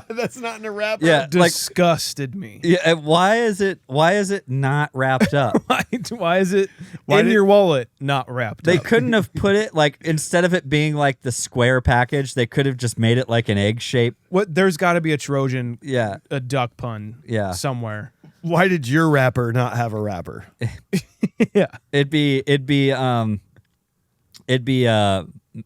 That's not in a wrapper.
Yeah.
disgusted me.
Yeah. Why is it not wrapped up?
Why is it
Why
in
did-
your wallet not wrapped
They
up?
couldn't have put it like, instead of it being like the square package, they could have just made it like an egg shape.
What? There's got to be a Trojan,
Yeah.
a duck pun,
Yeah.
somewhere.
Why did your wrapper not have a wrapper?
Yeah.
It'd be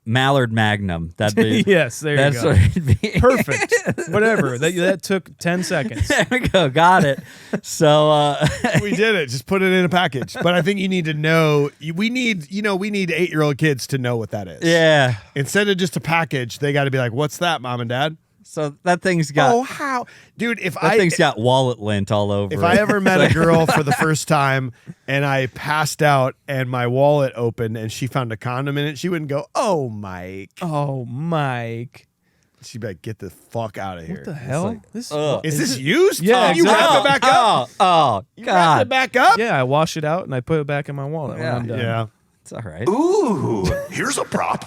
Mallard Magnum. That'd be
Yes, there
that's
you go.
what it'd be.
Perfect. Whatever. That took 10 seconds.
There we go. Got it. So
We did it. Just put it in a package. But I think you need to know. We need 8-year-old kids to know what that is.
yeah.
Instead of just a package, they got to be like, "What's that, Mom and Dad?"
So that thing's got
How, dude? If
that thing's got wallet lint all over
If
it.
I ever met a girl for the first time and I passed out and my wallet opened and she found a condom in it, she wouldn't go, "Oh, Mike."
Oh, Mike.
She'd be like, "Get the fuck out of here."
What the hell?
like,
This
ugh.
Is this used?
Yeah,
You wrap
exactly.
it back up.
Oh,
You wrap
God.
it back up.
Yeah, I wash it out and I put it back in my wallet when
Yeah.
I'm done.
Yeah.
It's all right.
Ooh, here's a prop.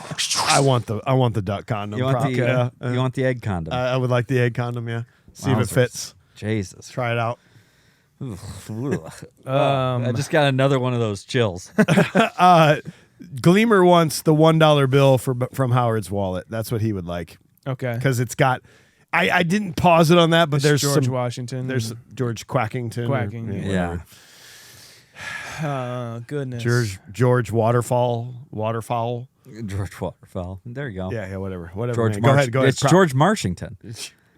I want the duck condom.
You want
prop.
the
Yeah.
you want the egg condom?
I would like the egg condom. Yeah. See if it
Wowzers.
fits.
Jesus.
Try it out.
I just got another one of those chills.
Gleamer wants the $1 bill from Howard's wallet. That's what he would like
Okay.
because it's got. I didn't pause it on that, but there's
George
some.
Washington.
There's George Quackington.
Quacking,
Yeah.
Goodness.
George Waterfowl.
George Waterfowl. There you go.
Yeah, whatever.
George
man. Go ahead.
It's George Marshington.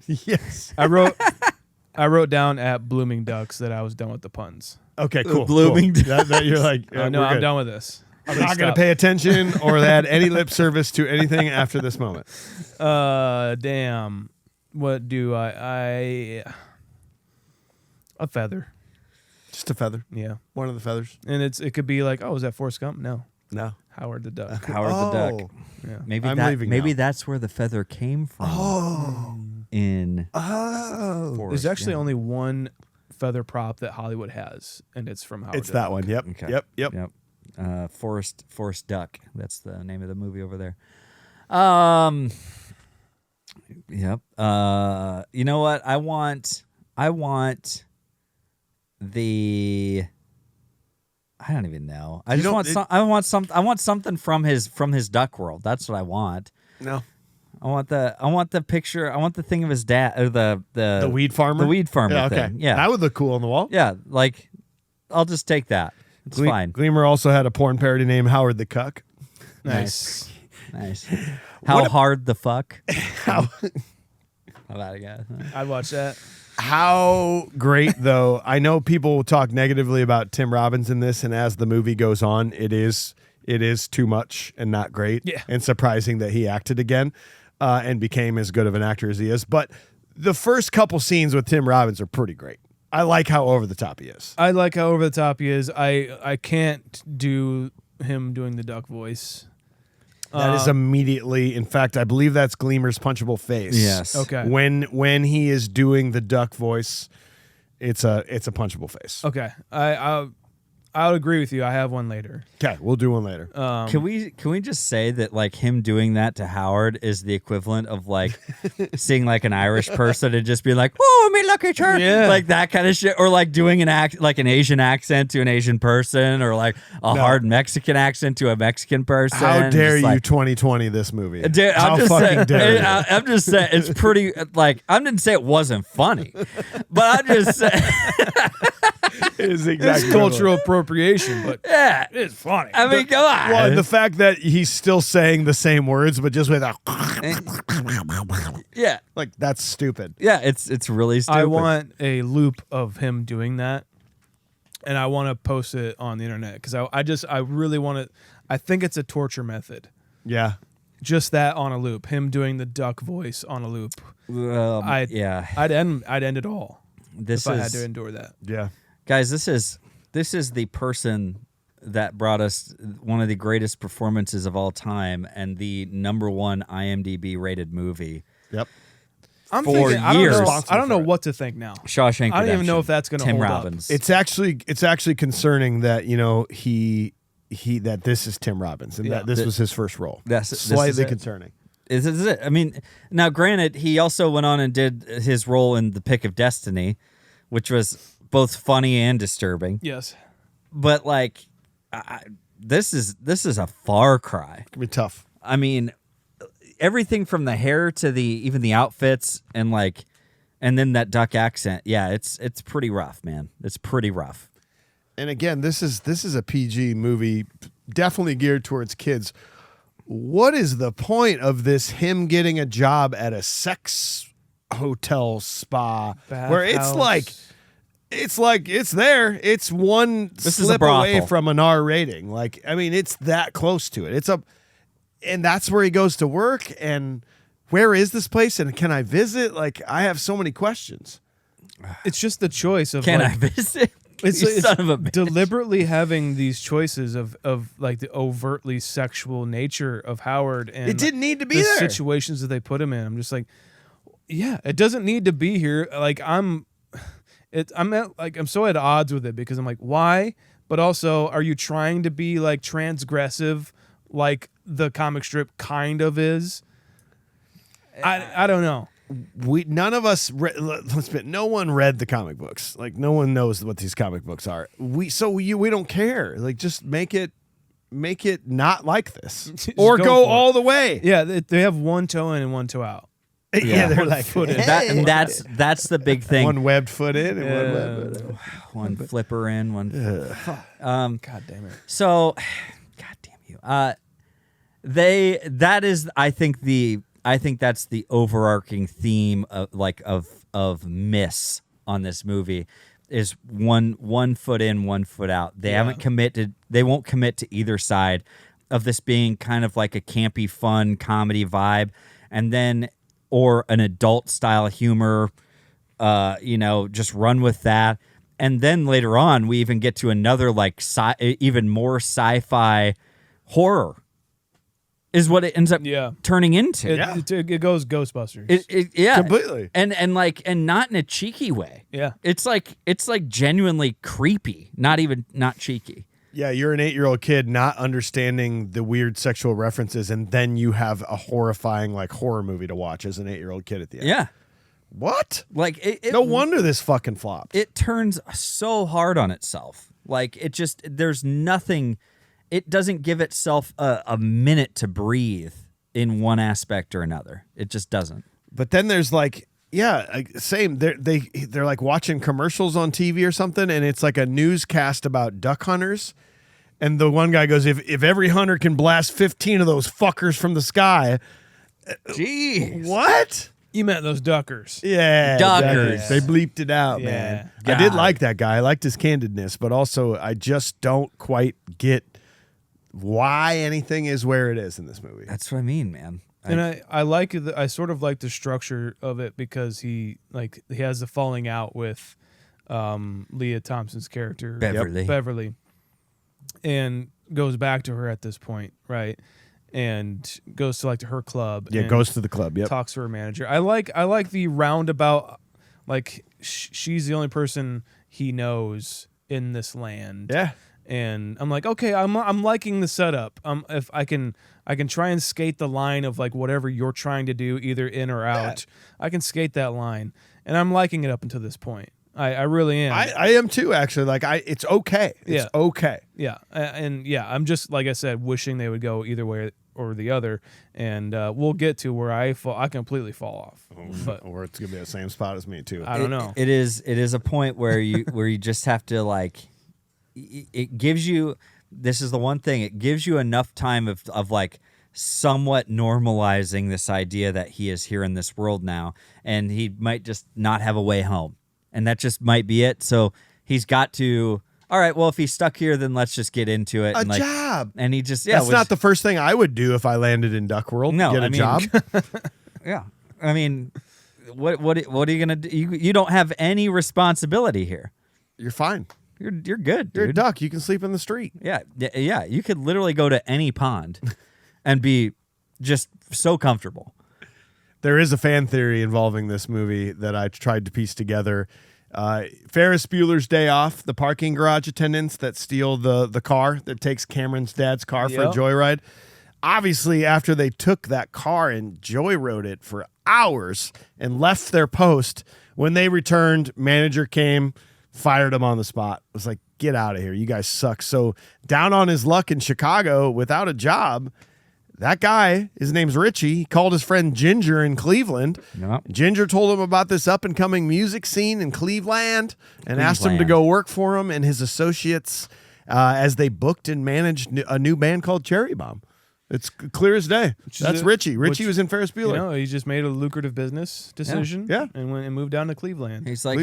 Yes.
I wrote down at Blooming Ducks that I was done with the puns.
Okay, cool.
Blooming
cool. That you're like,
No,
we're
I'm
good.
done with this.
I'm not going to pay attention or add any lip service to anything after this moment.
Damn. What do I a feather.
Just a feather.
Yeah.
One of the feathers.
And it could be like, oh, is that Forrest Gump? No.
No.
Howard the Duck.
Howard the Duck.
Oh.
Yeah.
Maybe
I'm
that.
leaving
Maybe
now.
that's where the feather came from. In
Oh.
Forrest
There's actually
Gump.
only one feather prop that Hollywood has, and it's from Howard
It's
the
that
Duck.
one. Yep.
Okay.
Yep.
Forrest Duck. That's the name of the movie over there. Yep. You know what? I want the. I don't even know. I
You
just
don't-
want some. I want something from his Duck World. That's what I want.
No.
I want the picture. I want the thing of his dad or
The weed farmer.
The weed farmer
Yeah. Okay.
thing. Yeah.
That would look cool on the wall.
Yeah. Like, I'll just take that. It's fine.
Gleamer also had a porn parody named Howard the Cuck.
Nice.
Nice. How hard the fuck?
How
How about it, guys?
I'd watch that.
How great though. I know people will talk negatively about Tim Robbins in this, and as the movie goes on, it is too much and not great.
Yeah.
And surprising that he acted again and became as good of an actor as he is. But the first couple scenes with Tim Robbins are pretty great. I like how over the top he is.
I like how over the top he is. I can't do him doing the duck voice.
That is immediately, in fact, I believe that's Gleamer's punchable face.
Yes.
Okay.
When he is doing the duck voice, it's a punchable face.
Okay. I I would agree with you. I have one later.
Okay, we'll do one later.
Can we just say that like him doing that to Howard is the equivalent of like seeing like an Irish person and just being like, "Oh, me lucky charm," like that kind of shit, or like doing an Asian accent to an Asian person, or like a hard Mexican accent to a Mexican person.
How dare
Just
you
like,
2020 this movie?
Dude,
How
I'm just
fucking
saying,
dare you?
I'm just saying it's pretty like I didn't say it wasn't funny, but I just said
It's
It's cultural appropriation, but
yeah,
it's funny.
I mean, come on.
Well, the fact that he's still saying the same words, but just with a
Yeah,
like that's stupid.
yeah, it's really stupid.
I want a loop of him doing that, and I want to post it on the internet because I really want to. I think it's a torture method.
Yeah.
Just that on a loop, him doing the duck voice on a loop. I'd end it all if I had to endure that.
Yeah.
Guys, this is the person that brought us one of the greatest performances of all time and the #1 IMDb rated movie.
Yep.
I'm
For
thinking,
years.
I don't know what to think now.
Shawshank Redemption.
I don't even know if that's going to
Tim
hold
Robbins.
It's actually concerning that that this is Tim Robbins and that this was his first role.
This is
Slightly
it.
concerning.
This is it. I mean, now granted, he also went on and did his role in The Pick of Destiny, which was both funny and disturbing.
Yes.
But like, this is a far cry.
It can be tough.
I mean, everything from the hair to even the outfits and then that duck accent. Yeah, it's pretty rough, man. It's pretty rough.
And again, this is a PG movie, definitely geared towards kids. What is the point of this? Him getting a job at a sex hotel spa where it's there. It's one slip away from an R rating. Like, I mean, it's that close to it. And that's where he goes to work. And where is this place? And can I visit? Like, I have so many questions.
It's just the choice of
Can I visit?
It's
son of a bitch.
Deliberately having these choices of like the overtly sexual nature of Howard and
It didn't need to be
the
there.
situations that they put him in. I'm just like, yeah, it doesn't need to be here. Like I'm so at odds with it because I'm like, why? But also, are you trying to be like transgressive, like the comic strip kind of is? I don't know.
None of us no one read the comic books. Like, no one knows what these comic books are. We don't care. Like, just make it not like this, or go all the way.
Yeah, they have one toe in and one toe out.
Yeah, they're like
foot in.
And that's the big thing.
One webbed foot in and one webbed foot out.
One flipper in, one.
God damn it.
So, God damn you. I think that's the overarching theme of miss on this movie is one foot in, 1 foot out. They won't commit to either side of this being kind of like a campy, fun comedy vibe, and then or an adult style humor. Just run with that, and then later on we even get to another like even more sci-fi horror. Is what it ends up turning into.
It goes Ghostbusters.
Yeah,
completely.
And not in a cheeky way.
Yeah,
it's like genuinely creepy, not cheeky.
Yeah, you're an 8-year-old kid not understanding the weird sexual references, and then you have a horrifying like horror movie to watch as an 8-year-old kid at the end.
Yeah,
what?
Like
no wonder this fucking flopped.
It turns so hard on itself. Like there's nothing. It doesn't give itself a minute to breathe in one aspect or another. It just doesn't.
But then there's like, same. They're like watching commercials on TV or something, and it's like a newscast about duck hunters. And the one guy goes, if every hunter can blast 15 of those fuckers from the sky.
Jeez.
What?
You meant those duckers.
Yeah.
Duckers.
They bleeped it out, man. God. I did like that guy. I liked his candidness, but also I just don't quite get why anything is where it is in this movie.
That's what I mean, man.
And I sort of like the structure of it because he has the falling out with Leah Thompson's character Beverly, and goes back to her at this point, right? And goes to her club.
Yeah, goes to the club. Yep.
Talks to her manager. I like the roundabout. Like she's the only person he knows in this land.
Yeah.
And I'm like, okay, I'm liking the setup. If I can try and skate the line of like whatever you're trying to do, either in or out. I can skate that line, and I'm liking it up until this point. I really am.
I am too, actually. Like it's okay. It's okay.
Yeah, and I'm just, like I said, wishing they would go either way or the other, and we'll get to where I completely fall off. But
Or it's gonna be the same spot as me too.
I don't know.
It is a point where you just have to like. It gives you. This is the one thing. It gives you enough time of like somewhat normalizing this idea that he is here in this world now, and he might just not have a way home. And that just might be it. So he's got to, all right, well, if he's stuck here, then let's just get into it.
A job.
And he just,
That's not the first thing I would do if I landed in Duck World.
No,
get a job.
Yeah. I mean, what are you going to do? You don't have any responsibility here.
You're fine.
You're good, dude.
You're a duck. You can sleep in the street.
Yeah. Yeah. You could literally go to any pond and be just so comfortable.
There is a fan theory involving this movie that I tried to piece together. Ferris Bueller's Day Off, the parking garage attendants that steal the car that takes Cameron's dad's car for a joyride. Obviously, after they took that car and joyrode it for hours and left their post, when they returned, manager came, fired him on the spot. It was like, get out of here. You guys suck. So down on his luck in Chicago without a job, that guy, his name's Richie, he called his friend Ginger in Cleveland.
Yep.
Ginger told him about this up-and-coming music scene in Cleveland and asked him to go work for him and his associates as they booked and managed a new band called Cherry Bomb. It's clear as day. That's Richie. Richie was in Ferris Bueller.
He just made a lucrative business decision and went and moved down to Cleveland.
He's like,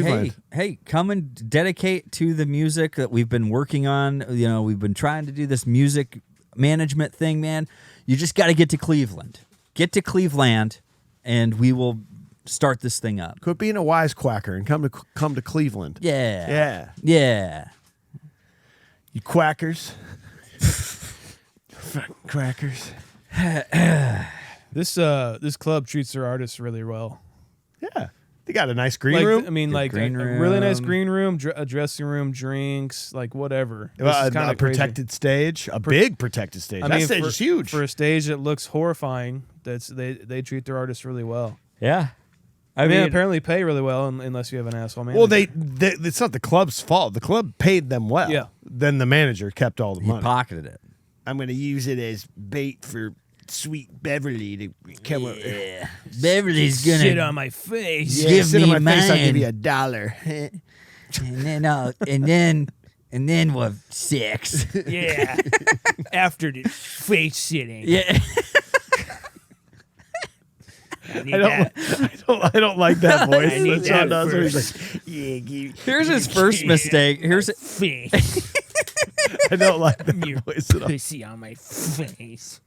hey, come and dedicate to the music that we've been working on. You know, we've been trying to do this music management thing, man. You just got to get to Cleveland. Get to Cleveland, and we will start this thing up.
Quit being a wisecracker and come to Cleveland.
Yeah.
You quackers. Fucking crackers.
This club treats their artists really well.
Yeah. They got a nice green room.
I mean, like a really nice green room, a dressing room, drinks, like whatever.
A protected stage, big protected stage. That stage is huge.
For a stage that looks horrifying, they treat their artists really well.
Yeah.
I mean, apparently pay really well unless you have an asshole manager.
Well, it's not the club's fault. The club paid them well.
Yeah.
Then the manager kept all the money.
He pocketed it.
I'm going to use it as bait for sweet Beverly to come up.
Yeah. Beverly's gonna
sit on my face.
Yeah, sit on my face. I'll give you $1.
and then we'll have sex.
Yeah. After the face sitting.
Yeah.
I don't like that voice.
I need that
Like,
Here's his first mistake. Here's
face.
I don't like that voice at all.
Pussy on my face.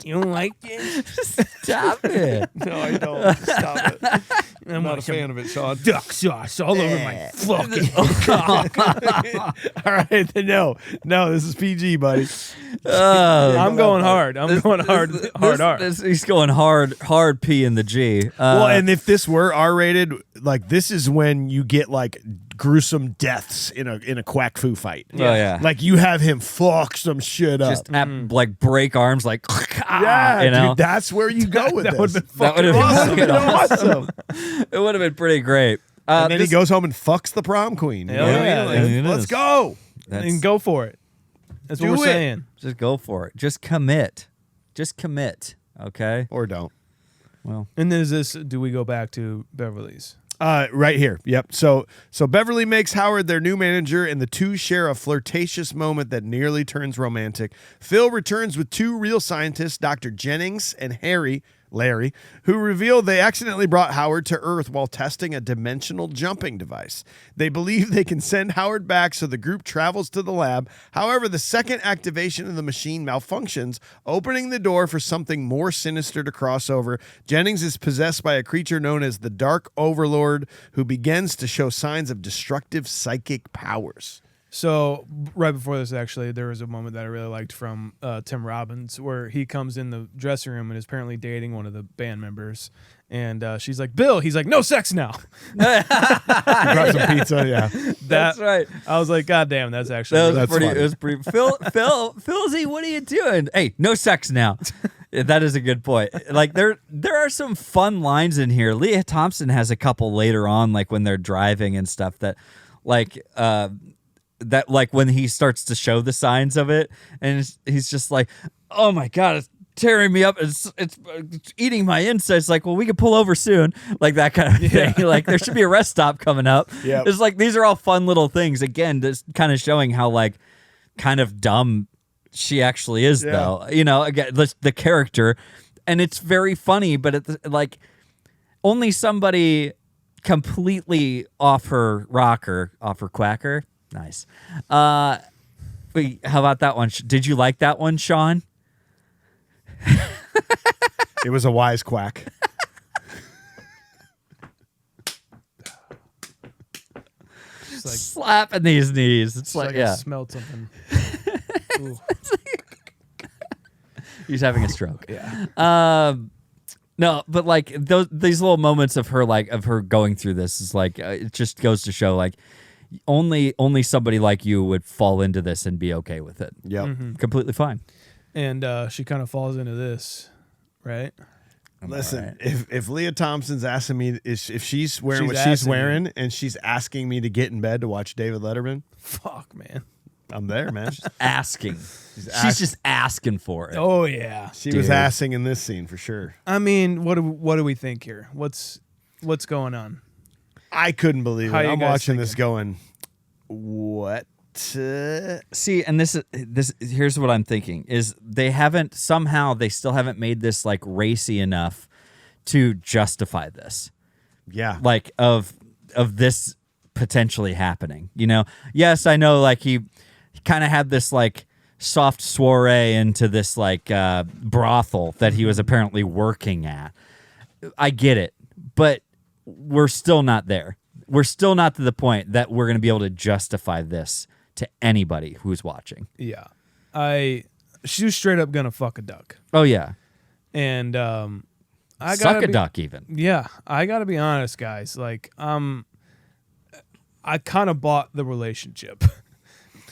You don't like it?
Stop it.
No, I don't. Stop it.
I'm
not a fan of it, Sean.
Duck sauce all over my fucking cock.
All right, then no, this is PG, buddy.
I'm going hard. I'm going hard.
He's going hard P in the G.
Well, and if this were R-rated, like this is when you get like gruesome deaths in a quack foo fight.
Oh yeah,
like you have him fuck some shit up,
just like break arms, like
yeah,
you know?
Dude, that's where you go with this.
That would have been awesome. It would have been pretty great.
And then he goes home and fucks the prom queen.
Hell yeah.
Let's go.
And go for it. That's what we're saying.
Just go for it. Just commit. Okay?
Or don't.
Well.
And then do we go back to Beverly's?
Right here. Yep. So Beverly makes Howard their new manager, and the two share a flirtatious moment that nearly turns romantic. Phil returns with two real scientists, Dr. Jennings and Larry, who reveal they accidentally brought Howard to Earth while testing a dimensional jumping device. They believe they can send Howard back, so the group travels to the lab. However, the second activation of the machine malfunctions, opening the door for something more sinister to cross over. Jennings is possessed by a creature known as the Dark Overlord, who begins to show signs of destructive psychic powers.
So right before this, actually, there was a moment that I really liked from Tim Robbins where he comes in the dressing room and is apparently dating one of the band members. And she's like, Bill. He's like, no sex now.
Grab some pizza. Yeah.
That's right.
I was like, God damn, that's actually
That was
That's
pretty.
funny.
It was pretty. Philzy, what are you doing? Hey, no sex now. That is a good point. Like there are some fun lines in here. Leah Thompson has a couple later on, like when they're driving and stuff. That like when he starts to show the signs of it, and he's just like, oh my god, it's tearing me up. It's eating my insides. Like, well, we could pull over soon. Like that kind of thing. Like there should be a rest stop coming up.
Yep.
It's like these are all fun little things. Again, just kind of showing how like kind of dumb she actually is, though. You know, again, the character, and it's very funny, but it's like only somebody completely off her rocker, off her quacker. Nice. Wait, how about that one? Did you like that one, Sean?
It was a wise quack.
Just like,
Slapping these knees. It's like,
I
yeah,
smelled something. Ooh.
he's having a stroke. Yeah. No, but like these little moments of her, like of her going through this, is like it just goes to show like only somebody like you would fall into this and be okay with it.
Yep.
Completely fine.
And she kind of falls into this, right?
Listen, if Leah Thompson's asking me if she's wearing
She's
what she's
asking
wearing and she's asking me to get in bed to watch David Letterman,
Fuck, man.
I'm there, man.
Asking. She's just asking for it.
Oh yeah.
She was
Dude.
assing in this scene for sure.
I mean, what do we think here? What's going on?
I couldn't believe
How
it.
you
I'm
guys
watching this
thinking?
going, what?
See, and this here's what I'm thinking is they still haven't made this like racy enough to justify this.
Yeah.
Like of this potentially happening. You know? Yes, I know like he kind of had this like soft soiree into this like brothel that he was apparently working at. I get it, but we're still not there. We're still not to the point that we're going to be able to justify this to anybody who's watching.
Yeah. She was straight up gonna fuck a duck.
Oh yeah,
And I
suck
gotta
a
be,
duck even.
Yeah, I gotta be honest, guys. Like, I kind of bought the relationship.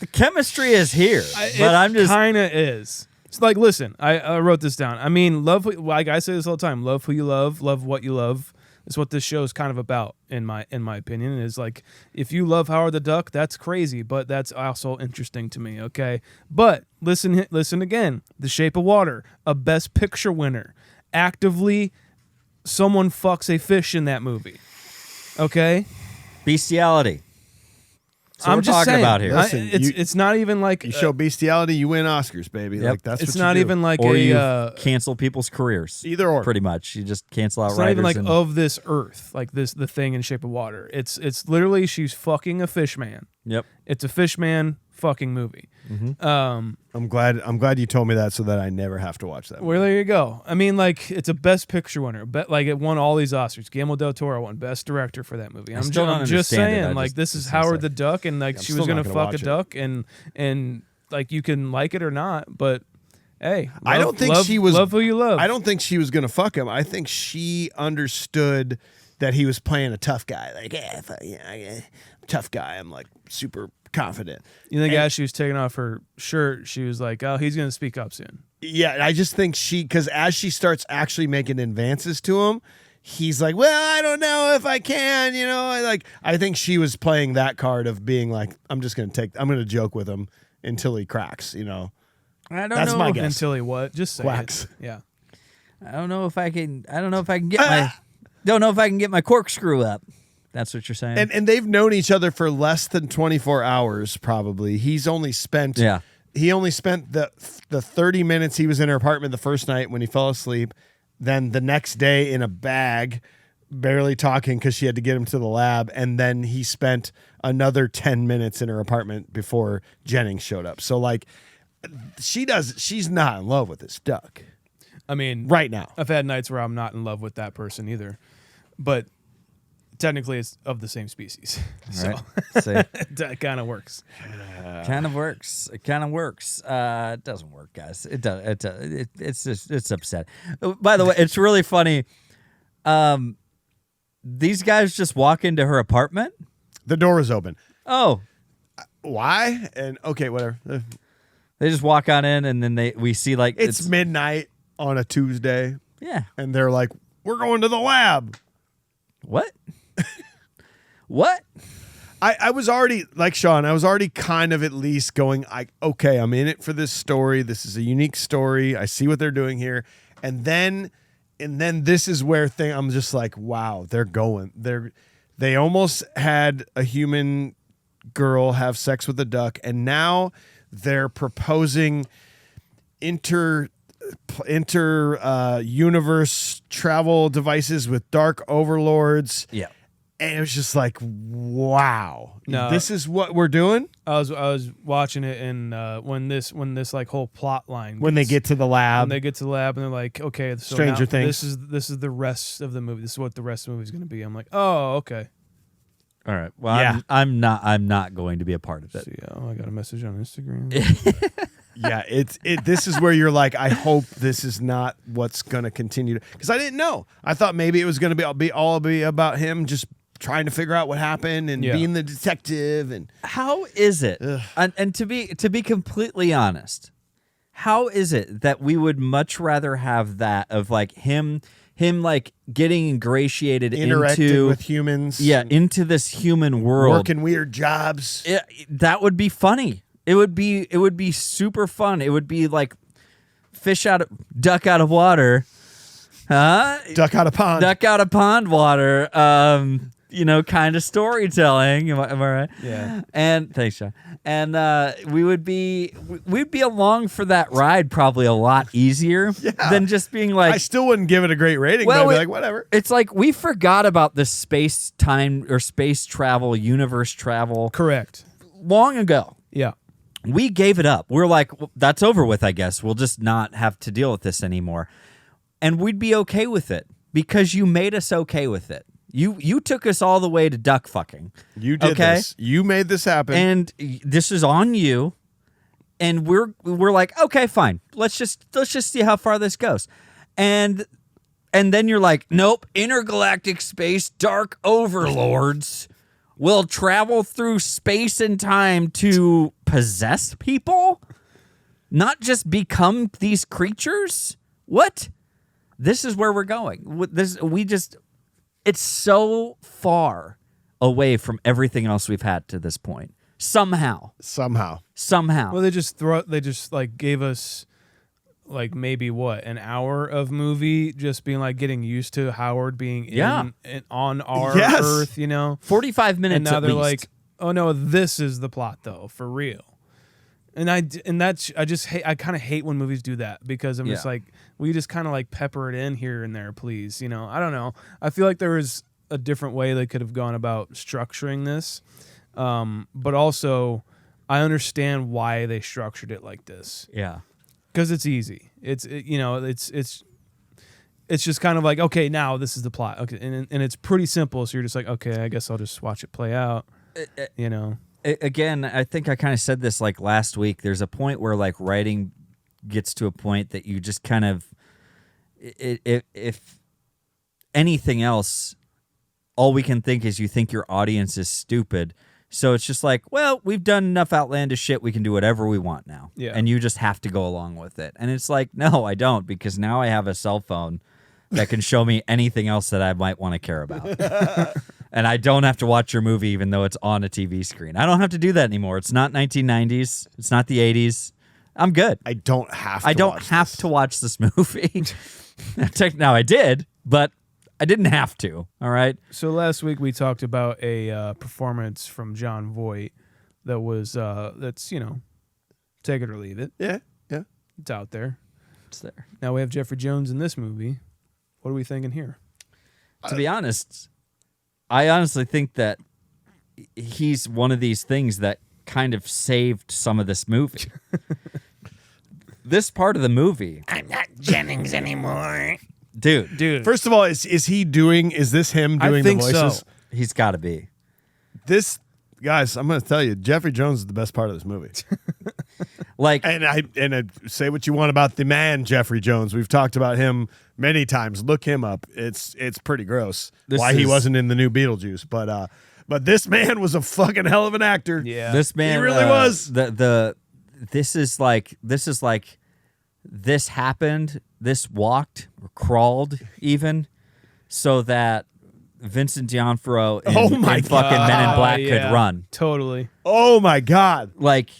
The chemistry is here, but I'm just
kind of is. It's like, listen, I wrote this down. I mean, like I say this all the time. Love who you love what you love. Is what this show is kind of about, in my opinion. Is like, if you love Howard the Duck, that's crazy, but that's also interesting to me. Okay, but listen again. The Shape of Water, a Best Picture winner. Actively, someone fucks a fish in that movie. Okay,
bestiality. That's what
I'm
we're
just
talking
saying.
about here.
Listen,
It's not even like
You show bestiality, you win Oscars, baby.
Yep.
Like that's
it's
what you
not
do.
even like
Or you
a.
cancel people's careers.
Either or.
Pretty much. You just cancel out
It's not even
writers
like
and
of this earth, like the thing in Shape of Water. It's literally she's fucking a fish man.
Yep.
It's a fish man fucking movie.
I'm glad you told me that so that I never have to watch that.
Well, there you go. I mean, like, it's a Best Picture winner. Like, it won all these Oscars. Guillermo del Toro won Best Director for that movie. I'm
still don't
just
understand it.
saying,
I
like,
just-
this is
just gonna
Howard
say.
the Duck, and like
I'm
she
still
was gonna
not gonna
fuck a
watch it.
duck, and like you can like it or not, but hey,
I don't think she was
love who you love.
I don't think she was gonna fuck him. I think she understood that he was playing a tough guy. Like, tough guy. I'm like super confident.
You think
And-
as she was taking off her shirt, she was like, "Oh, he's gonna speak up soon."
Yeah, I just think because as she starts actually making advances to him, he's like, well, I don't know if I can, you know. I think she was playing that card of being like, I'm gonna joke with him until he cracks, you know.
I don't
That's
know.
my guess.
Until he what? Just say
Quacks.
it. Yeah.
I don't know if I can get my don't know if I can get my corkscrew up. That's what you're saying.
And they've known each other for less than 24 hours, probably. He only spent the 30 minutes he was in her apartment the first night when he fell asleep, then the next day in a bag, barely talking because she had to get him to the lab, and then he spent another 10 minutes in her apartment before Jennings showed up. So like she's not in love with this duck
I mean,
right now.
I've had nights where I'm not in love with that person either, but technically it's of the same species, so
Right. See,
that kind of works.
kind of works. It kind of works. It doesn't work, guys. It does. It's just, it's upset. By the way, it's really funny. These guys just walk into her apartment.
The door is open.
Oh,
why? And okay, whatever.
They just walk on in, and then we see like
It's midnight on a Tuesday.
Yeah.
And they're like, we're going to the lab.
What? What?
I was already, like Sean, I was already kind of at least going, okay, I'm in it for this story. This is a unique story. I see what they're doing here. And then this is where I'm just like, wow, they're going. They almost had a human girl have sex with a duck, and now they're proposing inter universe travel devices with dark overlords.
Yeah.
And it was just like, wow,
No.
this is what we're doing.
I was watching it, and when this like whole plot line
When they get to the lab,
when they get to the lab, and they're like, okay, so
Stranger
now
Things.
This is the rest of the movie. This is what the rest of the movie is going to be. I'm like, oh, okay.
All right. Well,
Yeah.
I'm not going to be a part of it.
See, I got a message on Instagram.
yeah, this is where you're like, I hope this is not what's going to continue. Because I didn't know. I thought maybe it was going to be all about him just trying to figure out what happened and being the detective. And
how is it? And to be completely honest, how is it that we would much rather have that of like him like getting ingratiated
interacting
into
with humans,
into this human world,
working weird jobs.
That would be funny. It would be super fun. It would be like duck out of water, huh?
Duck out of pond.
Duck out of pond water. Kind of storytelling. Am I right?
Yeah.
And thanks, Sean. And we'd be along for that ride probably a lot easier than just being like.
I still wouldn't give it a great rating,
Well,
but I'd be like, whatever.
It's like we forgot about this space time or space travel, universe travel
Correct.
long ago.
Yeah.
We gave it up. We're like, well, that's over with, I guess. We'll just not have to deal with this anymore. And we'd be okay with it because you made us okay with it. You took us all the way to duck fucking.
You did this. You made this happen.
And this is on you. And we're like, okay, fine. Let's just see how far this goes. And then you're like, nope, intergalactic space dark overlords will travel through space and time to possess people? Not just become these creatures? What? This is where we're going. It's so far away from everything else we've had to this point. Somehow.
Well, they just like gave us like maybe an hour of movie, just being like getting used to Howard being on our Earth,
45 minutes.
And now
at
they're
least.
like, oh no, this is the plot though, for real. And I kind of hate when movies do that because I'm just like, we just kind of like pepper it in here and there, please. I don't know. I feel like there was a different way they could have gone about structuring this. But also I understand why they structured it like this.
Yeah.
Because it's easy. It's just kind of like, okay, now this is the plot. Okay. And it's pretty simple. So you're just like, okay, I guess I'll just watch it play out,
Again, I think I kind of said this like last week. There's a point where like writing gets to a point that you just kind of, if anything else, all we can think is you think your audience is stupid. So it's just like, well, we've done enough outlandish shit. We can do whatever we want now.
Yeah.
And you just have to go along with it. And it's like, no, I don't, because now I have a cell phone that can show me anything else that I might want to care about. And I don't have to watch your movie even though it's on a TV screen. I don't have to do that anymore. It's not 1990s. It's not the 80s. I'm good.
I don't have
to watch this movie. Now I did, but I didn't have to. All right.
So last week we talked about a performance from Jon Voight that was that's take it or leave it.
Yeah.
It's out there.
It's there.
Now we have Jeffrey Jones in this movie. What are we thinking here?
To be honest, I honestly think that he's one of these things that kind of saved some of this movie. This part of the movie.
I'm not Jennings anymore.
Dude.
First of all, is this him doing
I think
the voices?
so.
He's got to be.
Guys, I'm going to tell you, Jeffrey Jones is the best part of this movie.
Like,
And I say what you want about the man Jeffrey Jones. We've talked about him many times. Look him up. It's pretty gross. Why he wasn't in the new Beetlejuice, but this man was a fucking hell of an actor.
Yeah.
this man
He really was.
This happened, this walked or crawled even so that Vincent D'Onofrio in,
Oh my
in fucking
God.
Men in Black
Yeah,
could run.
Totally.
Oh my God.
Like,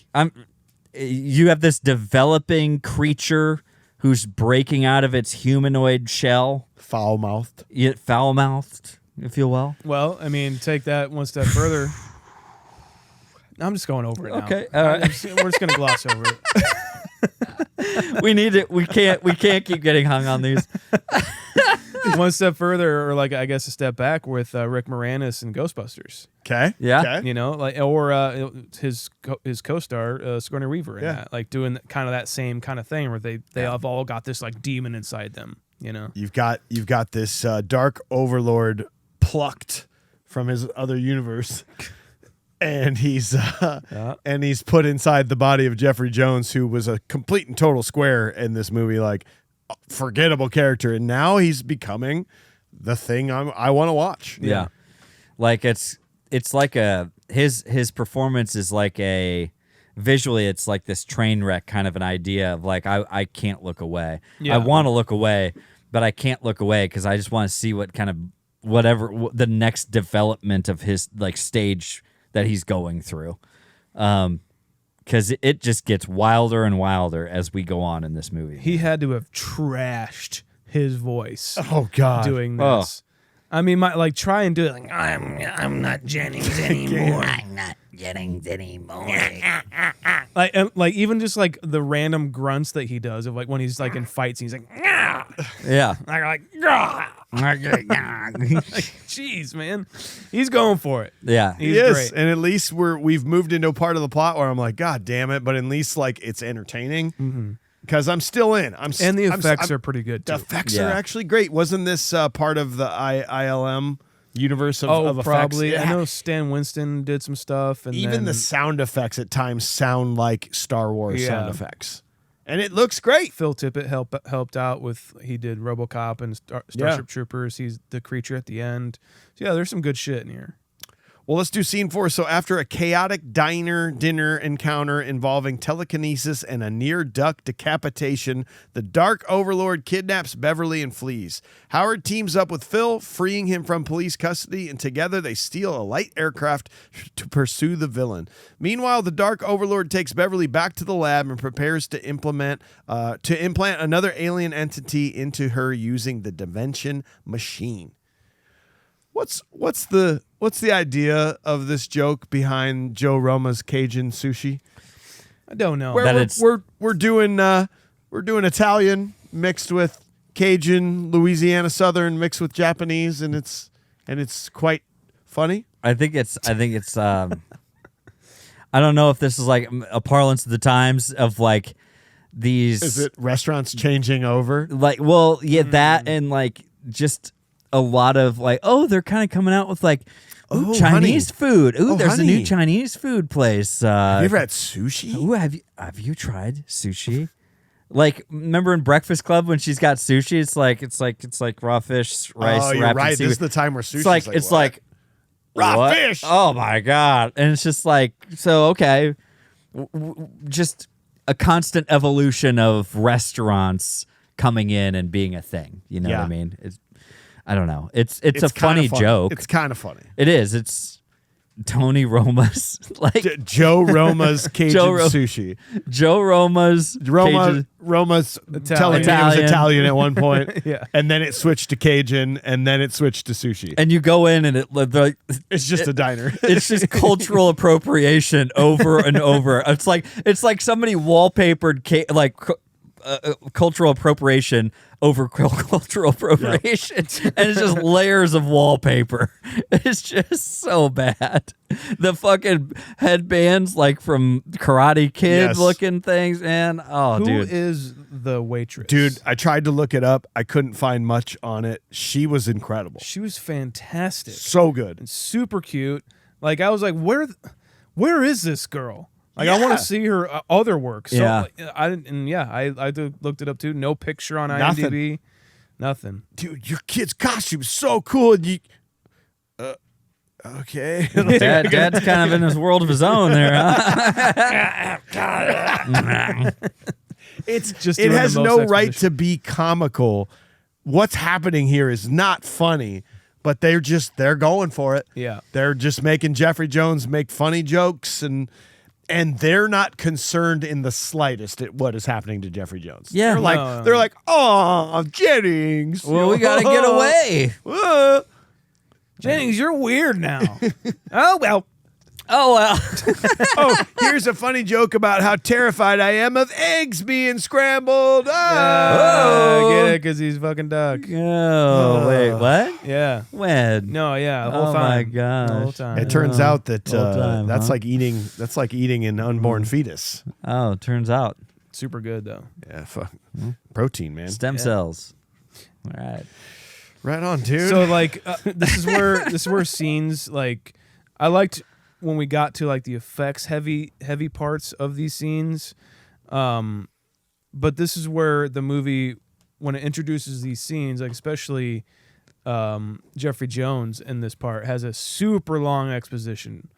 you have this developing creature who's breaking out of its humanoid shell,
Foul-mouthed.
yet foul-mouthed, if you will.
Well, I mean, take that one step further. I'm just going over it now.
Okay, all right.
We're just gonna gloss over it.
We need it. We can't keep getting hung on these.
One step further, or like I guess a step back with Rick Moranis and Ghostbusters.
Okay.
Yeah.
Okay.
You know, like or his co-star Sigourney Weaver in
Yeah.
that, like doing kind of that same kind of thing where they have all got this like demon inside them. You know,
You've got this dark overlord plucked from his other universe. And he's put inside the body of Jeffrey Jones, who was a complete and total square in this movie, like forgettable character, and now he's becoming the thing I want to watch.
Yeah. Like it's like his performance is like visually it's like this train wreck kind of an idea of like I can't look away.
Yeah.
I want to look away, but I can't look away because I just want to see what kind of the next development of his like stage that he's going through. Because it just gets wilder and wilder as we go on in this movie.
he had to have trashed his voice
Oh God.
doing
Oh.
this. I mean, try and do it. Like,
I'm not Jennings anymore. I'm not Jennings anymore.
like even just like the random grunts that he does of like when he's like in fights, he's like,
Yeah.
like, jeez, man, he's going for it.
Yeah.
He's
He is,
great.
and at least we've moved into a part of the plot where I'm like, God damn it! But at least like it's entertaining because I'm still in.
And the effects are pretty good too.
The effects
Yeah.
are actually great. Wasn't this part of the ILM universe of effects?
probably.
Yeah.
I know Stan Winston did some stuff, and
Even
then,
the sound effects at times sound like Star Wars
Yeah.
sound effects, and it looks great.
Phil Tippett helped out with. He did RoboCop and Starship Troopers. He's the creature at the end. So yeah, there's some good shit in here.
Well, let's do scene 4. So after a chaotic dinner encounter involving telekinesis and a near-duck decapitation, the Dark Overlord kidnaps Beverly and flees. Howard teams up with Phil, freeing him from police custody, and together they steal a light aircraft to pursue the villain. Meanwhile, the Dark Overlord takes Beverly back to the lab and prepares to implant another alien entity into her using the Dimension Machine. What's the idea of this joke behind Joe Roma's Cajun sushi?
I don't know.
Where we're doing Italian mixed with Cajun, Louisiana Southern mixed with Japanese, and it's quite funny.
I think it's I don't know if this is like a parlance of the times of like these.
Is it restaurants changing over?
Like, well, yeah, that and like just a lot of like, oh, they're kind of coming out with like, ooh,
Oh,
Chinese food. Ooh,
Oh,
there's a
honey.
new Chinese food place.
Have you ever had sushi?
Ooh, have you tried sushi? Like, remember in Breakfast Club when she's got sushi? It's like raw fish, rice.
Oh, you're
wrapped in
right. This
seaweed.
is the time where sushi.
It's like
raw
what?
fish.
Oh my god! And it's just like, so okay, just a constant evolution of restaurants coming in and being a thing. You know what I mean? I don't know. It's a
kinda
funny joke.
It's kind of funny.
It is. It's Tony Roma's like
Joe Roma's Cajun
Joe
sushi.
Joe Roma's Cajun-
Roma's telling me it was
Italian.
Italian at one point.
Yeah.
And then it switched to Cajun, and then it switched to sushi.
and you go in and
It's just a diner.
it's just cultural appropriation over and over. It's like somebody wallpapered cultural appropriation over cultural appropriation, and it's just layers of wallpaper. It's just so bad. The fucking headbands, like from Karate Kid
Yes.
looking things, and
Who
dude,
is the waitress?
Dude, I tried to look it up. I couldn't find much on it. She was incredible.
she was fantastic
So good.
and super cute. Like I was like, where is this girl? Like I want to see her other work. So
Yeah.
I looked it up too. No picture on
Nothing.
IMDb. Nothing.
Dude, your kid's costume's so cool. And you, okay.
Dad's kind of in his world of his own there, huh?
It's
Just
it
doing
has
the
no
most
right
exposition.
to be comical. What's happening here is not funny, but they're going for it.
Yeah.
They're just making Jeffrey Jones make funny jokes and they're not concerned in the slightest at what is happening to Jeffrey Jones.
Yeah.
They're like, "Oh, Jennings.
Well, we got to get away.
Uh,
Jennings, you're weird now. Oh well.
Oh, well.
oh, here's a funny joke about how terrified I am of eggs being scrambled.
I get it because he's fucking duck.
Oh, wait, what?
Yeah.
When?
No, yeah. The whole
Oh,
time.
my
The
gosh.
whole time.
It turns out that
Whole time,
that's
huh?
like eating. That's like eating an unborn fetus.
Oh, turns out.
Super good though.
Yeah, fuck. Protein, man.
Stem cells. All right.
Right on, dude.
So like this is where scenes like I liked when we got to like the effects heavy parts of these scenes, but this is where the movie when it introduces these scenes, like especially Jeffrey Jones in this part has a super long exposition.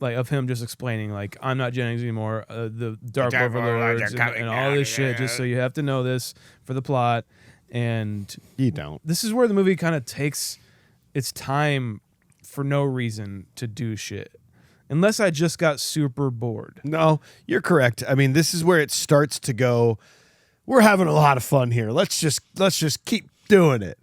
Like of him just explaining, like I'm not Jennings anymore. The Dark Overlords and all this shit. Just so you have to know this for the plot. And
you don't.
this is where the movie kind of takes its time for no reason to do shit. Unless I just got super bored.
No, you're correct. I mean, this is where it starts to go. We're having a lot of fun here. Let's just keep doing it.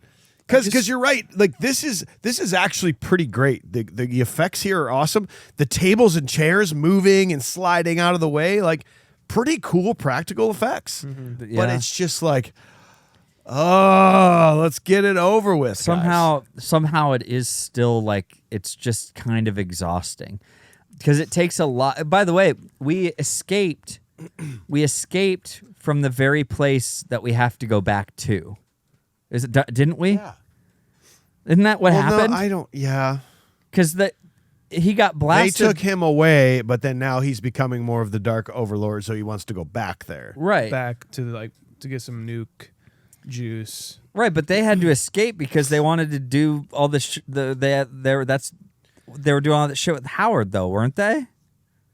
Because you're right. Like this is actually pretty great. The effects here are awesome. The tables and chairs moving and sliding out of the way, like pretty cool practical effects. But
Yeah.
it's just like, oh, let's get it over with. guys.
Somehow it is still like it's just kind of exhausting because it takes a lot. By the way, we escaped from the very place that we have to go back to. Is it? Didn't we?
Yeah.
Isn't that what happened?
No, I don't. Yeah.
Because he got blasted.
They took him away, but then now he's becoming more of the Dark Overlord, so he wants to go back there.
right.
Back to like to get some nuke juice.
Right, but they had to escape because they wanted to do all this. They were doing all that shit with Howard, though, weren't they?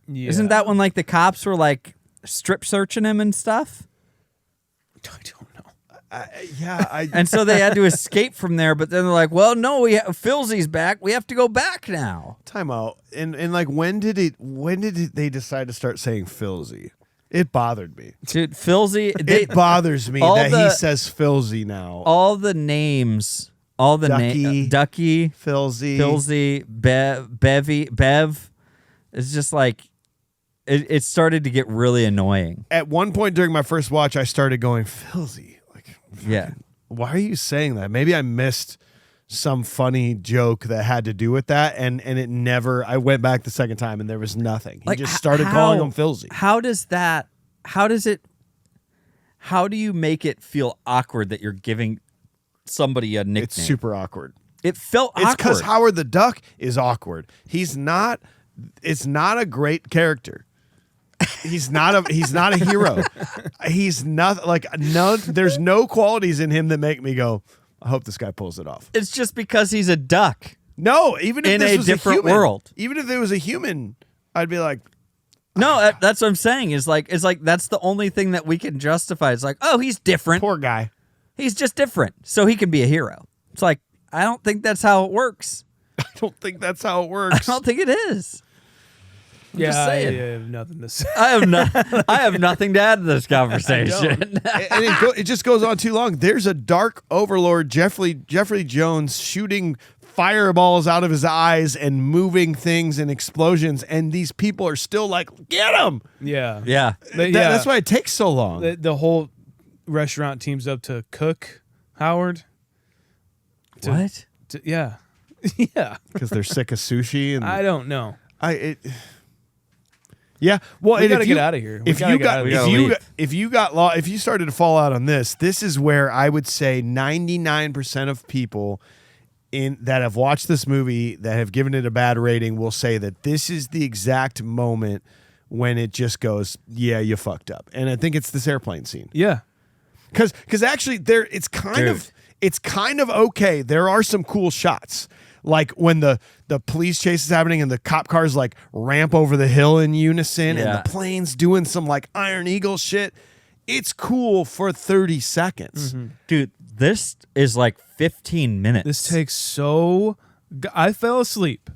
Yeah.
Isn't that when like the cops were like strip searching him and stuff?
I don't know.
And so they had to escape from there. But then they're like, "Well, no, Filzy's back. We have to go back now."
Time out. And like when did they decide to start saying Filzy? It bothered me.
Dude, Filzy.
It bothers me
all
that he
the-
says Filzy now.
All the names,
Ducky.
Ducky,
Filzy.
Filzy, Bev. It's just like it started to get really annoying.
At one point during my first watch, I started going Filzy. Like,
Yeah.
why are you saying that? Maybe I missed some funny joke that had to do with that, and it never. I went back the second time, and there was nothing. He
Like,
just started calling him Filzy.
How do you make it feel awkward that you're giving somebody a nickname?
It's super awkward.
It felt
It's because
awkward.
Howard the Duck is awkward. He's not. It's not a great character. He's not a hero. He's not like there's no qualities in him that make me go, I hope this guy pulls it off.
It's just because he's a duck.
No, even if
In
this
a
was
different
human,
world.
even if there was a human, I'd be like,
No, that's what I'm saying. It's like that's the only thing that we can justify. It's like, oh, he's different.
poor guy.
He's just different, so he can be a hero. It's like I don't think that's how it works.
I don't think that's how it
I
works.
don't think it is.
Yeah,
saying.
I have nothing to say.
I have nothing to add to this conversation.
And it just goes on too long. There's a Dark Overlord, Jeffrey Jones, shooting fireballs out of his eyes and moving things and explosions, and these people are still like, get him.
Yeah.
Yeah.
That's why it takes so long.
The whole restaurant teams up to cook Howard.
What?
Yeah. Yeah.
Because they're sick of sushi, and
I don't know.
Yeah, well,
We
and
gotta
if
get
you-
out of here. We
If
gotta
you
get
got,
out of
if
here.
you, if you started to fall out on this is where I would say 99% of people that have watched this movie that have given it a bad rating will say that this is the exact moment when it just goes, yeah, you fucked up. And I think it's this airplane scene.
Yeah.
Because actually it's kind of okay. There are some cool shots. Like when the police chase is happening and the cop cars like ramp over the hill in unison and the plane's doing some like Iron Eagle shit. It's cool for 30 seconds.
Mm-hmm. Dude, this is like 15 minutes.
This takes I fell asleep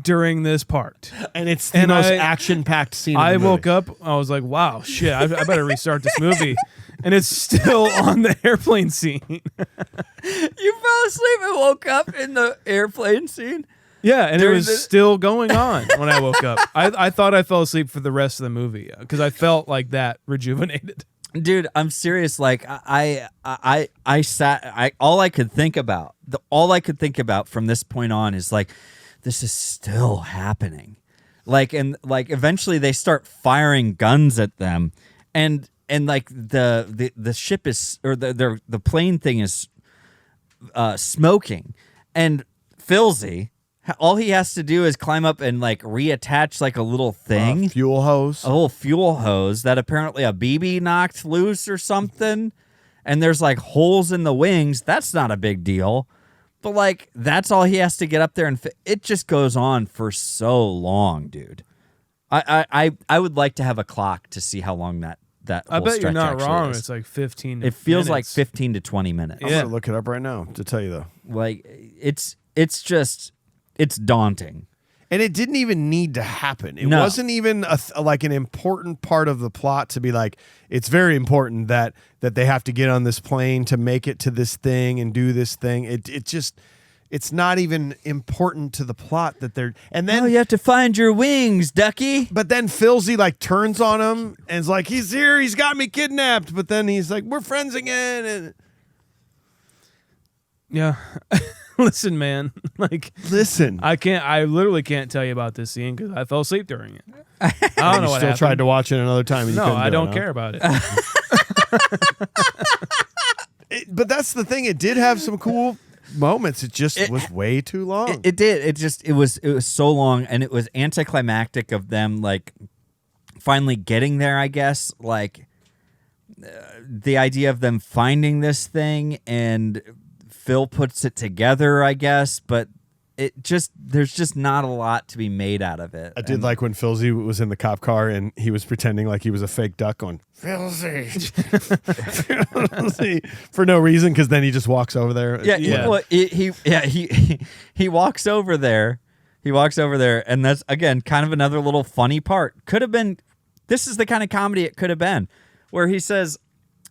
during this part.
And it's the most action-packed scene
I
of the movie.
woke up, I was like, wow, shit, I better restart this movie. And it's still on the airplane scene.
You fell asleep and woke up in the airplane scene?
Yeah, and it was still going on when I woke up. I thought I fell asleep for the rest of the movie because I felt like that rejuvenated.
Dude, I'm serious. Like I sat. All I could think about from this point on is like, this is still happening. And eventually they start firing guns at them, and like the ship is, or the plane thing is smoking, and Filzy, all he has to do is climb up and like reattach like a little thing,
fuel hose,
a little fuel hose that apparently a BB knocked loose or something, and there's like holes in the wings. That's not a big deal, but like that's all he has to get up there, and it just goes on for so long, dude. I would like to have a clock to see how long that
I
whole
bet you're
stretch
not
actually
wrong.
is.
It's like 15
It feels like
minutes.
15 to 20 minutes.
I'm going to look it up right now to tell you, though.
Like, it's daunting.
And it didn't even need to happen. It
No.
wasn't even like an important part of the plot to be like, it's very important that they have to get on this plane to make it to this thing and do this thing. It's not even important to the plot that they're... And then
you have to find your wings, ducky.
But then Filzy like turns on him and is like, he's here, he's got me kidnapped. But then he's like, we're friends again. And
Yeah. Listen, man.
listen,
I literally can't tell you about this scene because I fell asleep during it. I don't know what
still
happened.
tried to watch it another time. And you
No,
couldn't
I
do
don't
it,
care about it.
But that's the thing. It did have some cool moments. It just was way too long.
It did. It was so long, and it was anticlimactic of them like finally getting there, I guess. Like the idea of them finding this thing, and Phil puts it together, I guess, but there's just not a lot to be made out of it.
I did like when Filzy was in the cop car and he was pretending like he was a fake duck going, Filzy. Filzy, for no reason, because then he just walks over there.
Yeah. Well, he walks over there. He walks over there, and that's, again, kind of another little funny part. Could have been, this is the kind of comedy it could have been, where he says,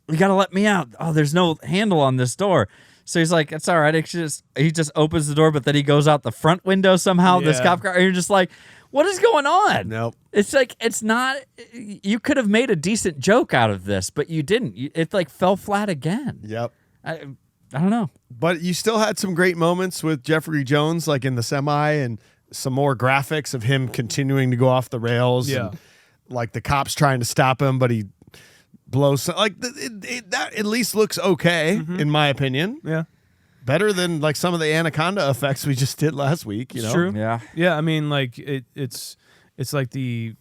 you got to let me out. Oh, there's no handle on this door. So he's like, it's all right. He just opens the door, but then he goes out the front window somehow. This cop car, and you're just like, what is going on?
Nope.
It's like, it's not, you could have made a decent joke out of this, but you didn't. It like fell flat again.
Yep.
I don't know.
But you still had some great moments with Jeffrey Jones, like in the semi, and some more graphics of him continuing to go off the rails.
Yeah.
And, like the cops trying to stop him, but he blows. Like that at least looks okay, in my opinion.
Yeah.
Better than like some of the Anaconda effects we just did last week. You know?
True.
Yeah.
Yeah. I mean, like it's like the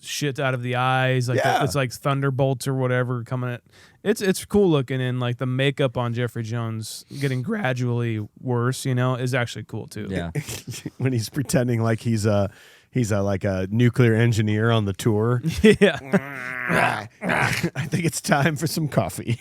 shit out of the eyes, like
Yeah.
it's like thunderbolts or whatever coming at. It's cool looking, and like the makeup on Jeffrey Jones getting gradually worse, is actually cool too.
Yeah.
When he's pretending like he's a like a nuclear engineer on the tour.
Yeah.
I think it's time for some coffee.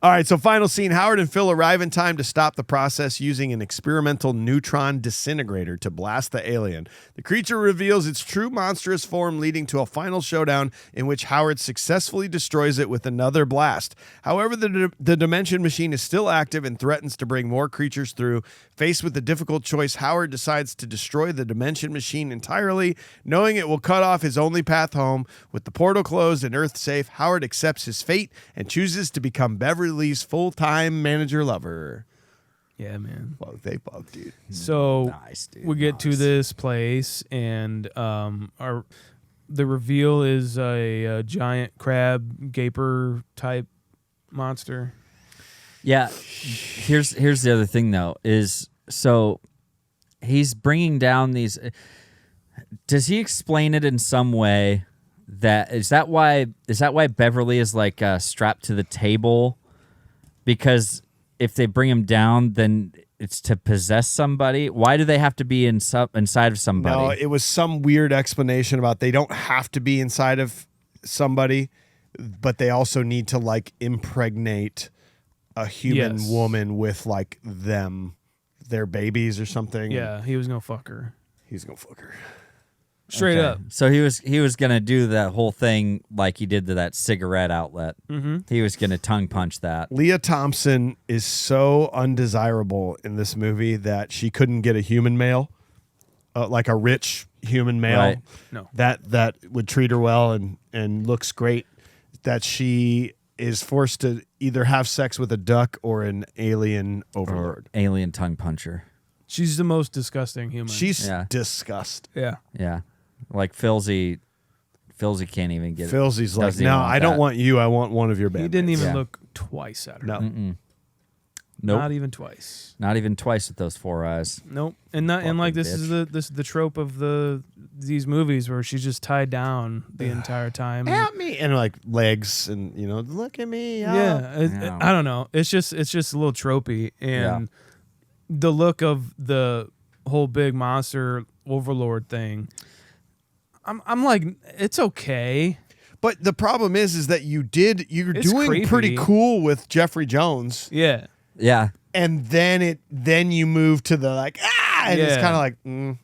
All right, so final scene. Howard and Phil arrive in time to stop the process using an experimental neutron disintegrator to blast the alien. The creature reveals its true monstrous form, leading to a final showdown in which Howard successfully destroys it with another blast. However, the Dimension Machine is still active and threatens to bring more creatures through. Faced with the difficult choice, Howard decides to destroy the Dimension Machine entirely, knowing it will cut off his only path home. With the portal closed and Earth safe, Howard accepts his fate and chooses to become Beverly's full-time manager lover.
Yeah, man.
Well, they fuck, dude.
So
Nice, dude.
we get to this place, and the reveal is a giant crab gaper type monster.
Yeah. Here's the other thing though, is so he's bringing down these. Does he explain it in some way? Is that why Beverly is like strapped to the table? Because if they bring him down, then it's to possess somebody. Why do they have to be inside of somebody?
No, it was some weird explanation about they don't have to be inside of somebody, but they also need to like impregnate a human woman with like their babies or something.
Yeah, he was gonna fuck her.
He's gonna fuck her.
Straight up.
So he was gonna do that whole thing like he did to that cigarette outlet. Mm-hmm. He was gonna tongue punch that.
Leah Thompson is so undesirable in this movie that she couldn't get a human male, like a rich human male,
Right.
No.
that would treat her well and looks great. That she is forced to either have sex with a duck or an alien overlord.
Or alien tongue puncher.
She's the most disgusting human.
She's disgust.
yeah.
Yeah. Like Filzy can't even get it.
Filzy's like,
Doesn't even
no,
want
I don't
that.
want you. I want one of your bandmates.
He didn't even
Yeah.
look twice at her.
No.
Nope.
Not even twice.
Not even twice with those 4 eyes.
Nope. And like this is the trope of these movies where she's just tied down the entire time.
Help me. And like legs and, look at me. Help.
Yeah, I don't know. It's just a little tropey, and the look of the whole big monster overlord thing. I'm like, it's okay.
But the problem is that you're
It's
doing
creepy.
pretty cool with Jeffrey Jones,
Yeah,
Yeah.
and then you move to the like and it's
Yeah.
kind of like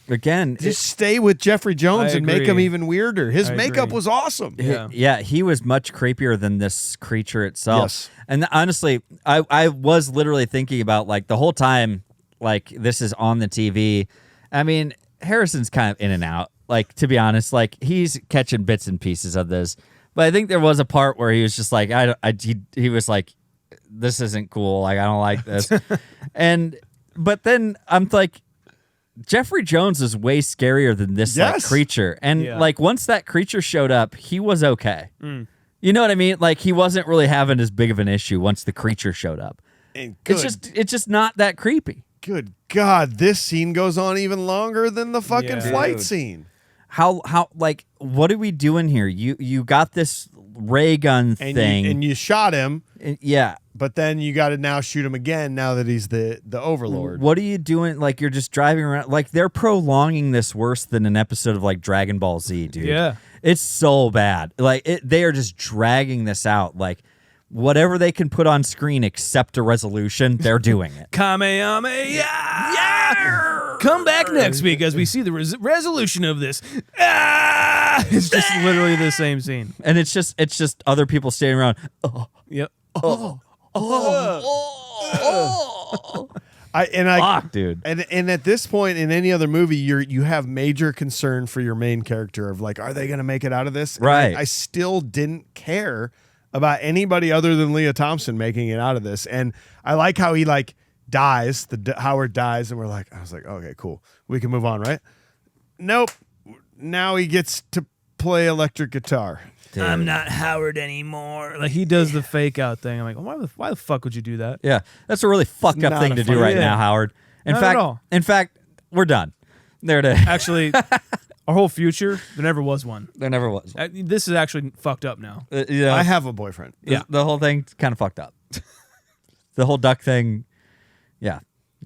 Again,
just stay with Jeffrey Jones
I
and make
agree.
him even weirder. His
I
makeup
agree.
was awesome.
Yeah.
he was much creepier than this creature itself.
Yes.
And honestly, I was literally thinking about like the whole time, like this is on the TV. I mean, Harrison's kind of in and out. Like, to be honest, like he's catching bits and pieces of this. But I think there was a part where he was just like, he was like, this isn't cool. Like, I don't like this. But then I'm like, Jeffrey Jones is way scarier than this like,
Yes.
creature. And like once that creature showed up, he was okay. You know what I mean? Like he wasn't really having as big of an issue once the creature showed up.
And
It's just not that creepy.
good God, this scene goes on even longer than the fucking
Yeah.
flight
Dude.
scene.
How like what are we doing here? You got this ray gun
And
thing.
and you shot him,
yeah.
but then you got to now shoot him again now that he's the overlord.
What are you doing? Like you're just driving around. Like they're prolonging this worse than an episode of like Dragon Ball Z, dude.
Yeah.
It's so bad. Like they are just dragging this out. Like whatever they can put on screen except a resolution, they're doing it.
Kamehameha! Yeah! Come back next week as we see the resolution of this. Ah! It's just literally the same scene.
And it's just other people standing around.
Yep.
Fuck, dude.
And at this point in any other movie, you have major concern for your main character of like, are they going to make it out of this? And
Right.
I still didn't care about anybody other than Leah Thompson making it out of this, and I like how he like dies. Howard dies, and I was like, okay, cool, we can move on, right? Nope. Now he gets to play electric guitar.
Dude.
I'm not Howard anymore. Like he does the fake out thing. I'm like, why the fuck would you do that?
Yeah, that's a really fucked up
not
thing
a
to do
fun-
right
Yeah.
now, Howard.
Not at all.
In fact, we're done. There it is.
Actually, our whole future, there never was one.
There never was.
This is actually fucked up now.
You know,
I have a boyfriend.
Yeah.
the whole thing kind of fucked up. The whole duck thing. Yeah.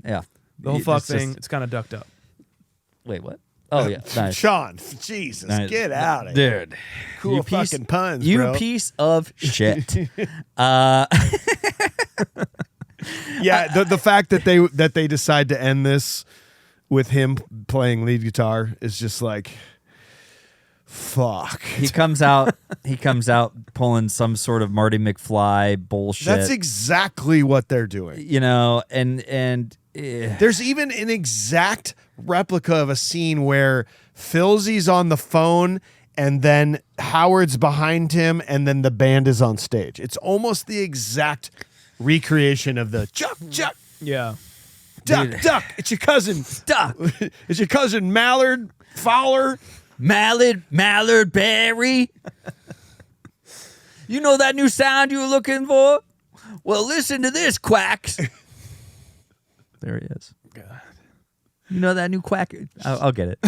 The whole fuck thing, it's kind of ducked up.
Wait, what? Oh yeah, nice.
Sean, Jesus,
Nice.
get out of here.
Dude.
Cool
You piece-
fucking puns,
You
bro.
piece of shit.
Yeah, the fact that they decide to end this with him playing lead guitar is just like, fuck.
He comes out pulling some sort of Marty McFly bullshit.
That's exactly what they're doing.
you know, and
There's even an exact replica of a scene where Filzy's on the phone and then Howard's behind him and then the band is on stage. It's almost the exact recreation of the Chuck,
Yeah.
duck. It's your cousin.
duck.
It's your cousin Mallard Fowler.
Mallard Berry. You know that new sound you were looking for? Well, listen to this, quacks. There he is. You know that new quack? I'll get it.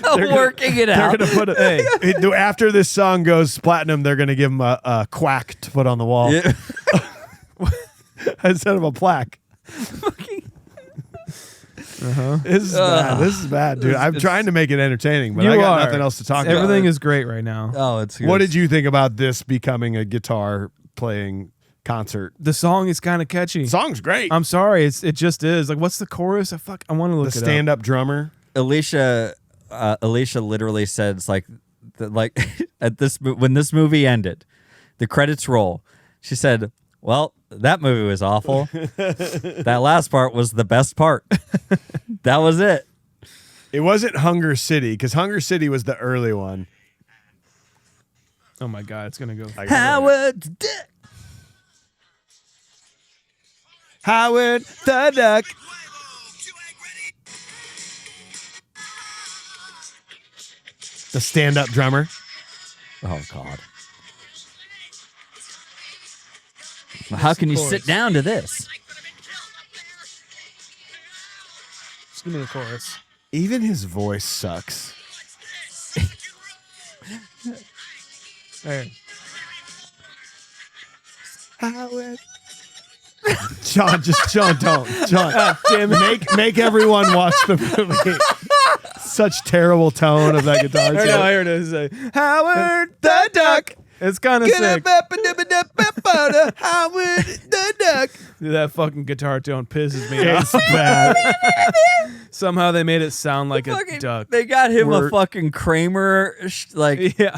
I'm working it out.
They're gonna put after this song goes platinum, they're gonna give him a quack to put on the wall instead of a plaque. This is bad. This is bad, dude. I'm trying to make it entertaining, but I got nothing else to talk about.
Everything is great right now.
Oh, it's good.
What did you think about this becoming a guitar playing concert?
The song is kind of catchy.
The song's great.
I'm sorry, it just is. Like, what's the chorus? I want to look
The
it up.
stand-up drummer.
Alicia literally said, it's like when this movie ended, the credits roll. She said, "Well, that movie was awful. That last part was the best part. That was it."
It wasn't Hunger City, because Hunger City was the early one.
Oh my god, it's gonna go.
Howard
the Duck. The stand-up drummer.
Oh God! How can you sit down to this?
Just give me the chorus.
Even his voice sucks.
Hey.
Howard. John, don't. John,
damn it.
Make everyone watch the movie. Such terrible tone of that guitar.
I heard it say, Howard the Duck. It's kind of sick.
Howard the Duck.
Dude, that fucking guitar tone pisses me off.
It's bad.
Somehow they made it sound like a duck.
They got him a fucking Kramer,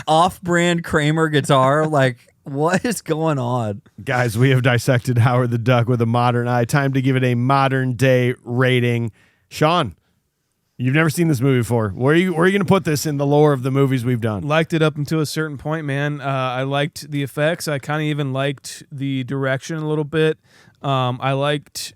off-brand Kramer guitar. Like, what is going on?
Guys, we have dissected Howard the Duck with a modern eye. Time to give it a modern day rating. Sean, you've never seen this movie before. Where are you going to put this in the lore of the movies we've done?
Liked it up until a certain point, man. I liked the effects. I kind of even liked the direction a little bit. I liked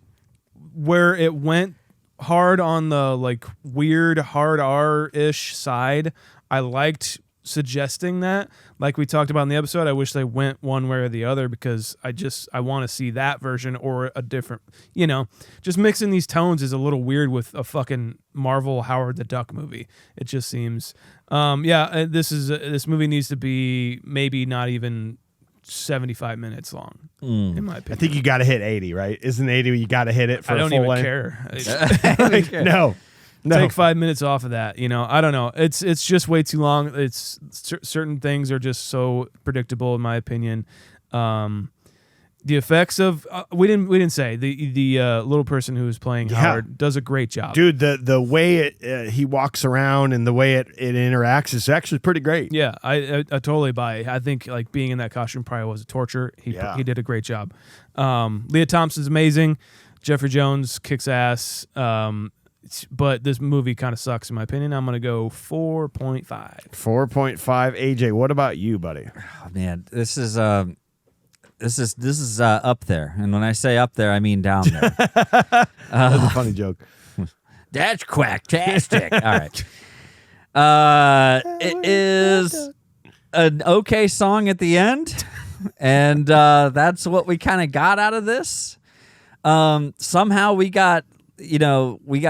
where it went hard on the like weird hard R-ish side. I liked suggesting that, like we talked about in the episode. I wish they went one way or the other, because I want to see that version or a different, just mixing these tones is a little weird with a fucking Marvel Howard the Duck movie. It just seems this movie needs to be maybe not even 75 minutes long, in my opinion.
I think you got to hit 80, right? Isn't 80 you got to hit it for
I don't
a full
even
length?
care.
No.
Take 5 minutes off of that. I don't know. It's just way too long. It's certain things are just so predictable, in my opinion. The effects of we didn't say the little person who was playing Howard does a great job,
dude. The way he walks around and the way it interacts is actually pretty great.
Yeah, I totally buy it. I think like being in that costume probably was a torture. He did a great job. Leah Thompson's amazing. Jeffrey Jones kicks ass. But this movie kind of sucks, in my opinion. I'm gonna go 4.5.
4.5. AJ, what about you, buddy?
Oh, man, this is up there, and when I say up there, I mean down there.
That's a funny joke.
That's quacktastic. All right, it is an okay song at the end, and that's what we kind of got out of this. Somehow we got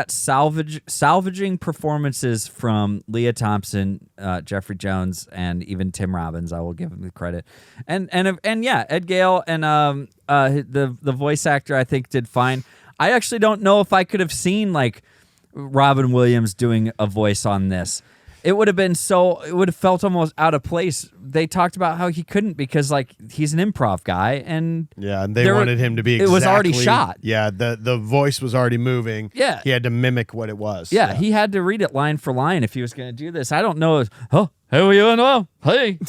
salvaging performances from Leah Thompson, Jeffrey Jones, and even Tim Robbins. I will give him the credit, and yeah, Ed Gale and the voice actor I think did fine. I actually don't know if I could have seen like Robin Williams doing a voice on this. It would have felt almost out of place. They talked about how he couldn't because like he's an improv guy, and
they wanted him to be.
It was already shot.
Yeah, the voice was already moving.
Yeah,
he had to mimic what it was.
Yeah, he had to read it line for line if he was going to do this. I don't know. Oh, hey, are you know? Hey,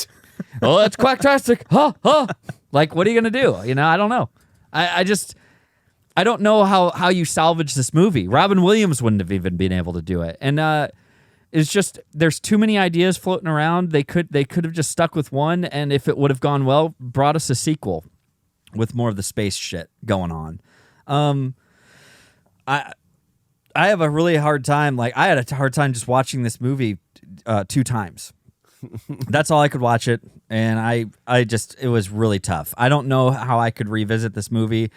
oh, that's quacktastic. Like, what are you going to do? I don't know. I don't know how you salvage this movie. Robin Williams wouldn't have even been able to do it, and it's just there's too many ideas floating around. They could have just stuck with one, and if it would have gone well, brought us a sequel with more of the space shit going on. I have a really hard time. Like I had a hard time just watching this movie 2 times. That's all I could watch it, and it was really tough. I don't know how I could revisit this movie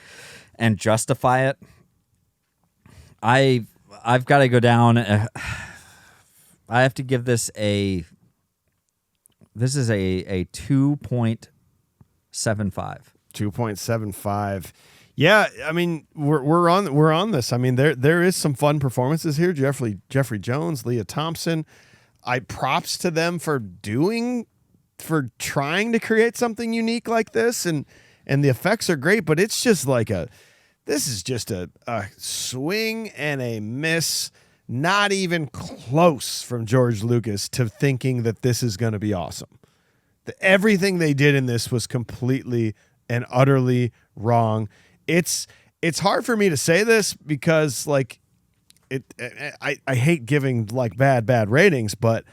and justify it. I've got to go down. I have to give this a. This is a 2.75.
2.75. Yeah, I mean we're on this. I mean there is some fun performances here. Jeffrey Jones, Leah Thompson. I props to them for trying to create something unique like this, and the effects are great, but it's just like this is just a swing and a miss, not even close from George Lucas to thinking that this is going to be awesome. Everything they did in this was completely and utterly wrong. It's hard for me to say this because like I hate giving like bad ratings, but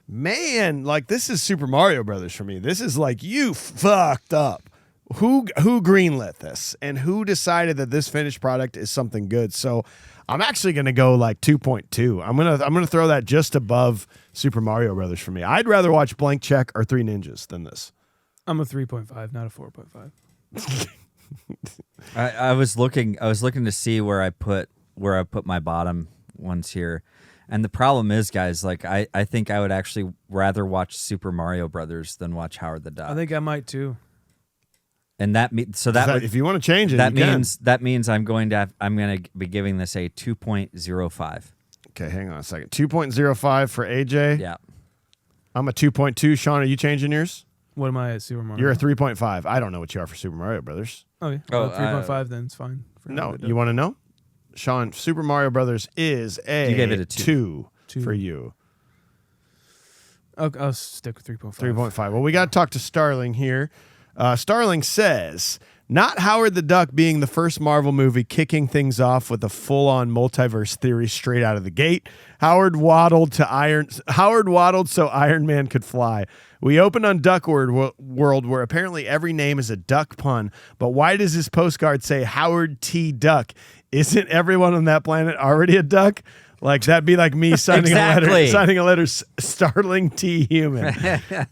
man, like this is Super Mario Brothers for me. This is like you fucked up. Who greenlit this and who decided that this finished product is something good? So I'm actually going to go like 2.2. I'm going to throw that just above Super Mario Brothers for me. I'd rather watch Blank Check or Three Ninjas than this.
I'm a 3.5, not a 4.5.
I was looking to see where I put my bottom ones here. And the problem is, guys, like I think I would actually rather watch Super Mario Brothers than watch Howard the Duck.
I think I might too.
And
if you want to change it,
that means I'm going to be giving this a 2.05.
Okay, hang on a second. 2.05 for AJ.
Yeah.
I'm a 2.2. Sean, are you changing yours?
What am I at Super Mario?
You're a 3.5. I don't know what you are for Super Mario Brothers.
Okay. Well, 3.5 then it's fine.
No, you want to know? Sean, Super Mario Brothers is
you gave it a
2 for you.
I'll stick with 3.5.
3.5. Well, we got to talk to Starling here. Starling says, not Howard the Duck being the first Marvel movie kicking things off with a full-on multiverse theory straight out of the gate. Howard waddled so Iron Man could fly. We opened on Duck World, where apparently every name is a duck pun. But why does this postcard say Howard T. Duck? Isn't everyone on that planet already a duck? Like, that'd be like me signing a letter, Starling T. Human.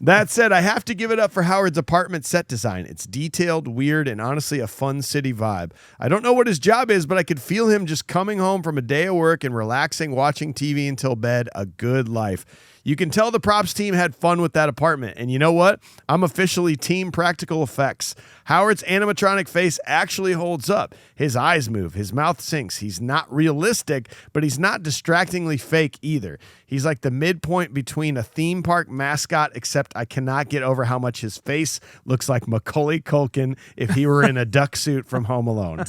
That said, I have to give it up for Howard's apartment set design. It's detailed, weird, and honestly a fun city vibe. I don't know what his job is, but I could feel him just coming home from a day of work and relaxing, watching TV until bed. A good life. You can tell the props team had fun with that apartment. And you know what? I'm officially team practical effects. Howard's animatronic face actually holds up. His eyes move. His mouth sinks. He's not realistic, but he's not distractingly fake either. He's like the midpoint between a theme park mascot, except I cannot get over how much his face looks like Macaulay Culkin if he were in a duck suit from Home Alone.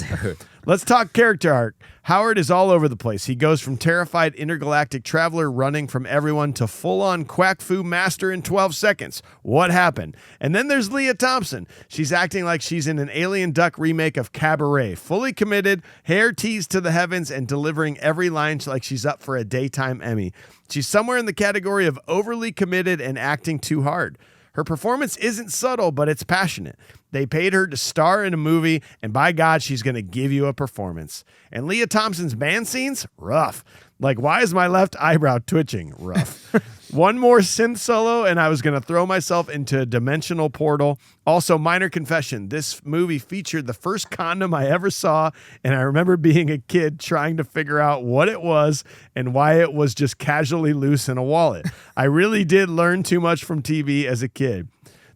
Let's talk character arc. Howard is all over the place. He goes from terrified intergalactic traveler running from everyone to full-on quack fu master in 12 seconds. What happened? And then there's Leah Thompson. She's acting like she's in an Alien Duck remake of Cabaret. Fully committed, hair teased to the heavens, and delivering every line like she's up for a daytime Emmy. She's somewhere in the category of overly committed and acting too hard. Her performance isn't subtle, but it's passionate. They paid her to star in a movie, and by God, she's going to give you a performance. And Leah Thompson's band scenes? Rough. Like, why is my left eyebrow twitching? Rough. One more synth solo, and I was going to throw myself into a dimensional portal. Also, minor confession, this movie featured the first condom I ever saw, and I remember being a kid trying to figure out what it was and why it was just casually loose in a wallet. I really did learn too much from TV as a kid.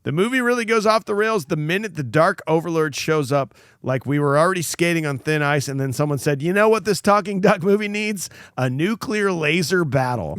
The movie really goes off the rails the minute the Dark Overlord shows up, like we were already skating on thin ice, and then someone said, you know what this talking duck movie needs? A nuclear laser battle.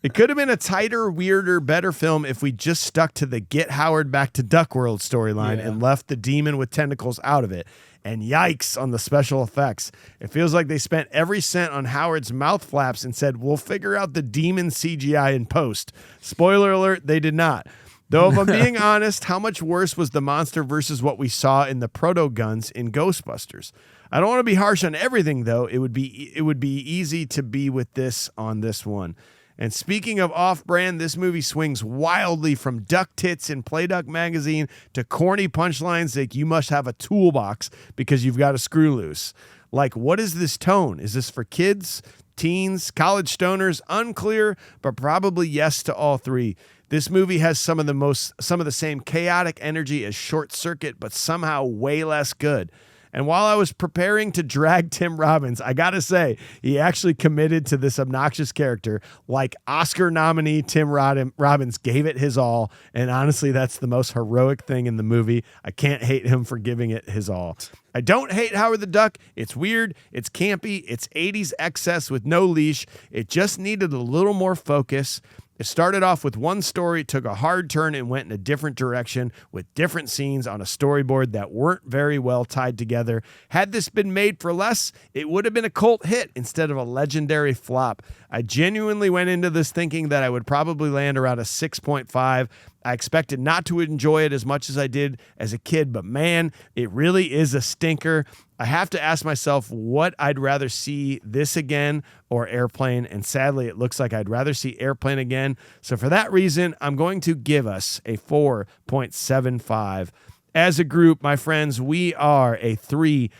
It could have been a tighter, weirder, better film if we just stuck to the Get Howard Back to Duck World storyline and left the demon with tentacles out of it. And yikes on the special effects. It feels like they spent every cent on Howard's mouth flaps and said, we'll figure out the demon CGI in post. Spoiler alert, they did not. Though, if I'm being honest, how much worse was the monster versus what we saw in the proto-guns in Ghostbusters? I don't want to be harsh on everything, though. It would be easy to be with this on this one. And speaking of off-brand, this movie swings wildly from duck tits in Play Duck magazine to corny punchlines like you must have a toolbox because you've got a screw loose. Like, what is this tone? Is this for kids, teens, college stoners? Unclear, but probably yes to all three. This movie has some of the same chaotic energy as Short Circuit, but somehow way less good. And while I was preparing to drag Tim Robbins, I gotta say, he actually committed to this obnoxious character like Oscar nominee Tim Robbins gave it his all. And honestly, that's the most heroic thing in the movie. I can't hate him for giving it his all. I don't hate Howard the Duck. It's weird, it's campy, it's 80s excess with no leash. It just needed a little more focus. It started off with one story, took a hard turn, and went in a different direction with different scenes on a storyboard that weren't very well tied together. Had this been made for less, it would have been a cult hit instead of a legendary flop. I genuinely went into this thinking that I would probably land around a 6.5. I expected not to enjoy it as much as I did as a kid, but man, it really is a stinker. I have to ask myself what I'd rather see, this again or Airplane, and sadly, it looks like I'd rather see Airplane again. So for that reason, I'm going to give us a 4.75. As a group, my friends, we are a 3.125.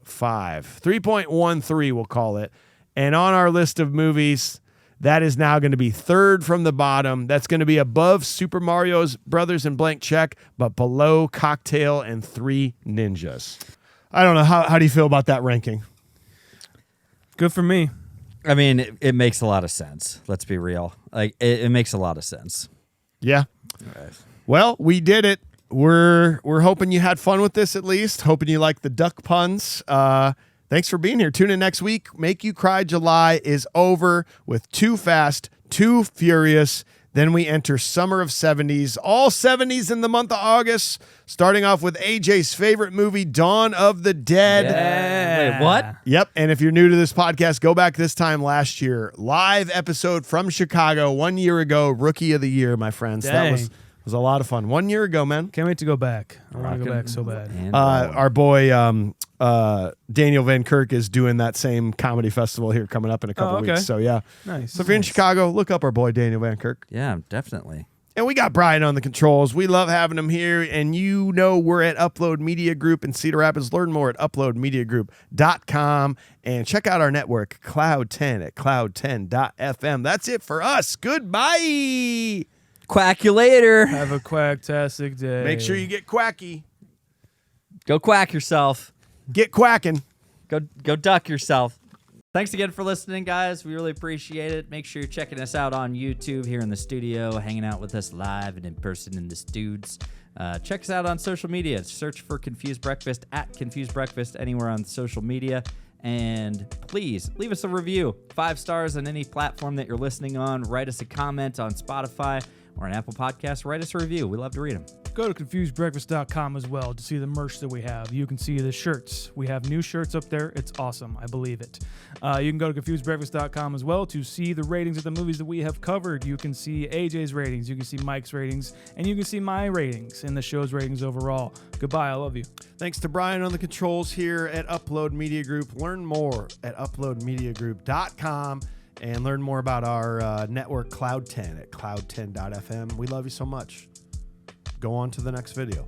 3.13, we'll call it. And on our list of movies, that is now going to be third from the bottom. That's going to be above Super Mario Brothers and Blank Check, but below Cocktail and Three Ninjas. I don't know. How do you feel about that ranking?
Good for me.
I mean, it makes a lot of sense. Let's be real. Like it makes a lot of sense.
Yeah. Well, we did it. We're hoping you had fun with this at least. Hoping you like the duck puns. Thanks for being here. Tune in next week. Make You Cry July is over with Too Fast, Too Furious. Then we enter Summer of 70s. All 70s in the month of August. Starting off with AJ's favorite movie, Dawn of the Dead.
Yeah. Wait, what?
Yep. And if you're new to this podcast, go back this time last year. Live episode from Chicago 1 year ago. Rookie of the Year, my friends.
Dang.
That was a lot of fun. 1 year ago, man.
Can't wait to go back. I want to go back so bad.
Our boy Daniel Van Kirk is doing that same comedy festival here coming up in a couple weeks. So yeah,
nice.
So if you're in Chicago, look up our boy Daniel Van Kirk.
Yeah, definitely.
And we got Brian on the controls. We love having him here. And you know we're at Upload Media Group in Cedar Rapids. Learn more at uploadmediagroup.com and check out our network, Cloud 10 at cloud10.fm. That's it for us. Goodbye.
Quack you later.
Have a quacktastic day.
Make sure you get quacky.
Go quack yourself.
Get quacking.
Go duck yourself. Thanks again for listening, guys. We really appreciate it. Make sure you're checking us out on YouTube here in the studio, hanging out with us live and in person in the studs. Check us out on social media. Search for Confused Breakfast at Confused Breakfast anywhere on social media. And please leave us a review. 5 stars on any platform that you're listening on. Write us a comment on Spotify or an Apple Podcast. Write us a review. We love to read them.
Go to confusedbreakfast.com as well to see the merch that we have. You can see the shirts. We have new shirts up there. It's awesome. I believe it. You can go to confusedbreakfast.com as well to see the ratings of the movies that we have covered. You can see AJ's ratings. You can see Mike's ratings. And you can see my ratings and the show's ratings overall. Goodbye. I love you.
Thanks to Brian on the controls here at Upload Media Group. Learn more at uploadmediagroup.com. And learn more about our network, Cloud 10, at cloud10.fm. We love you so much. Go on to the next video.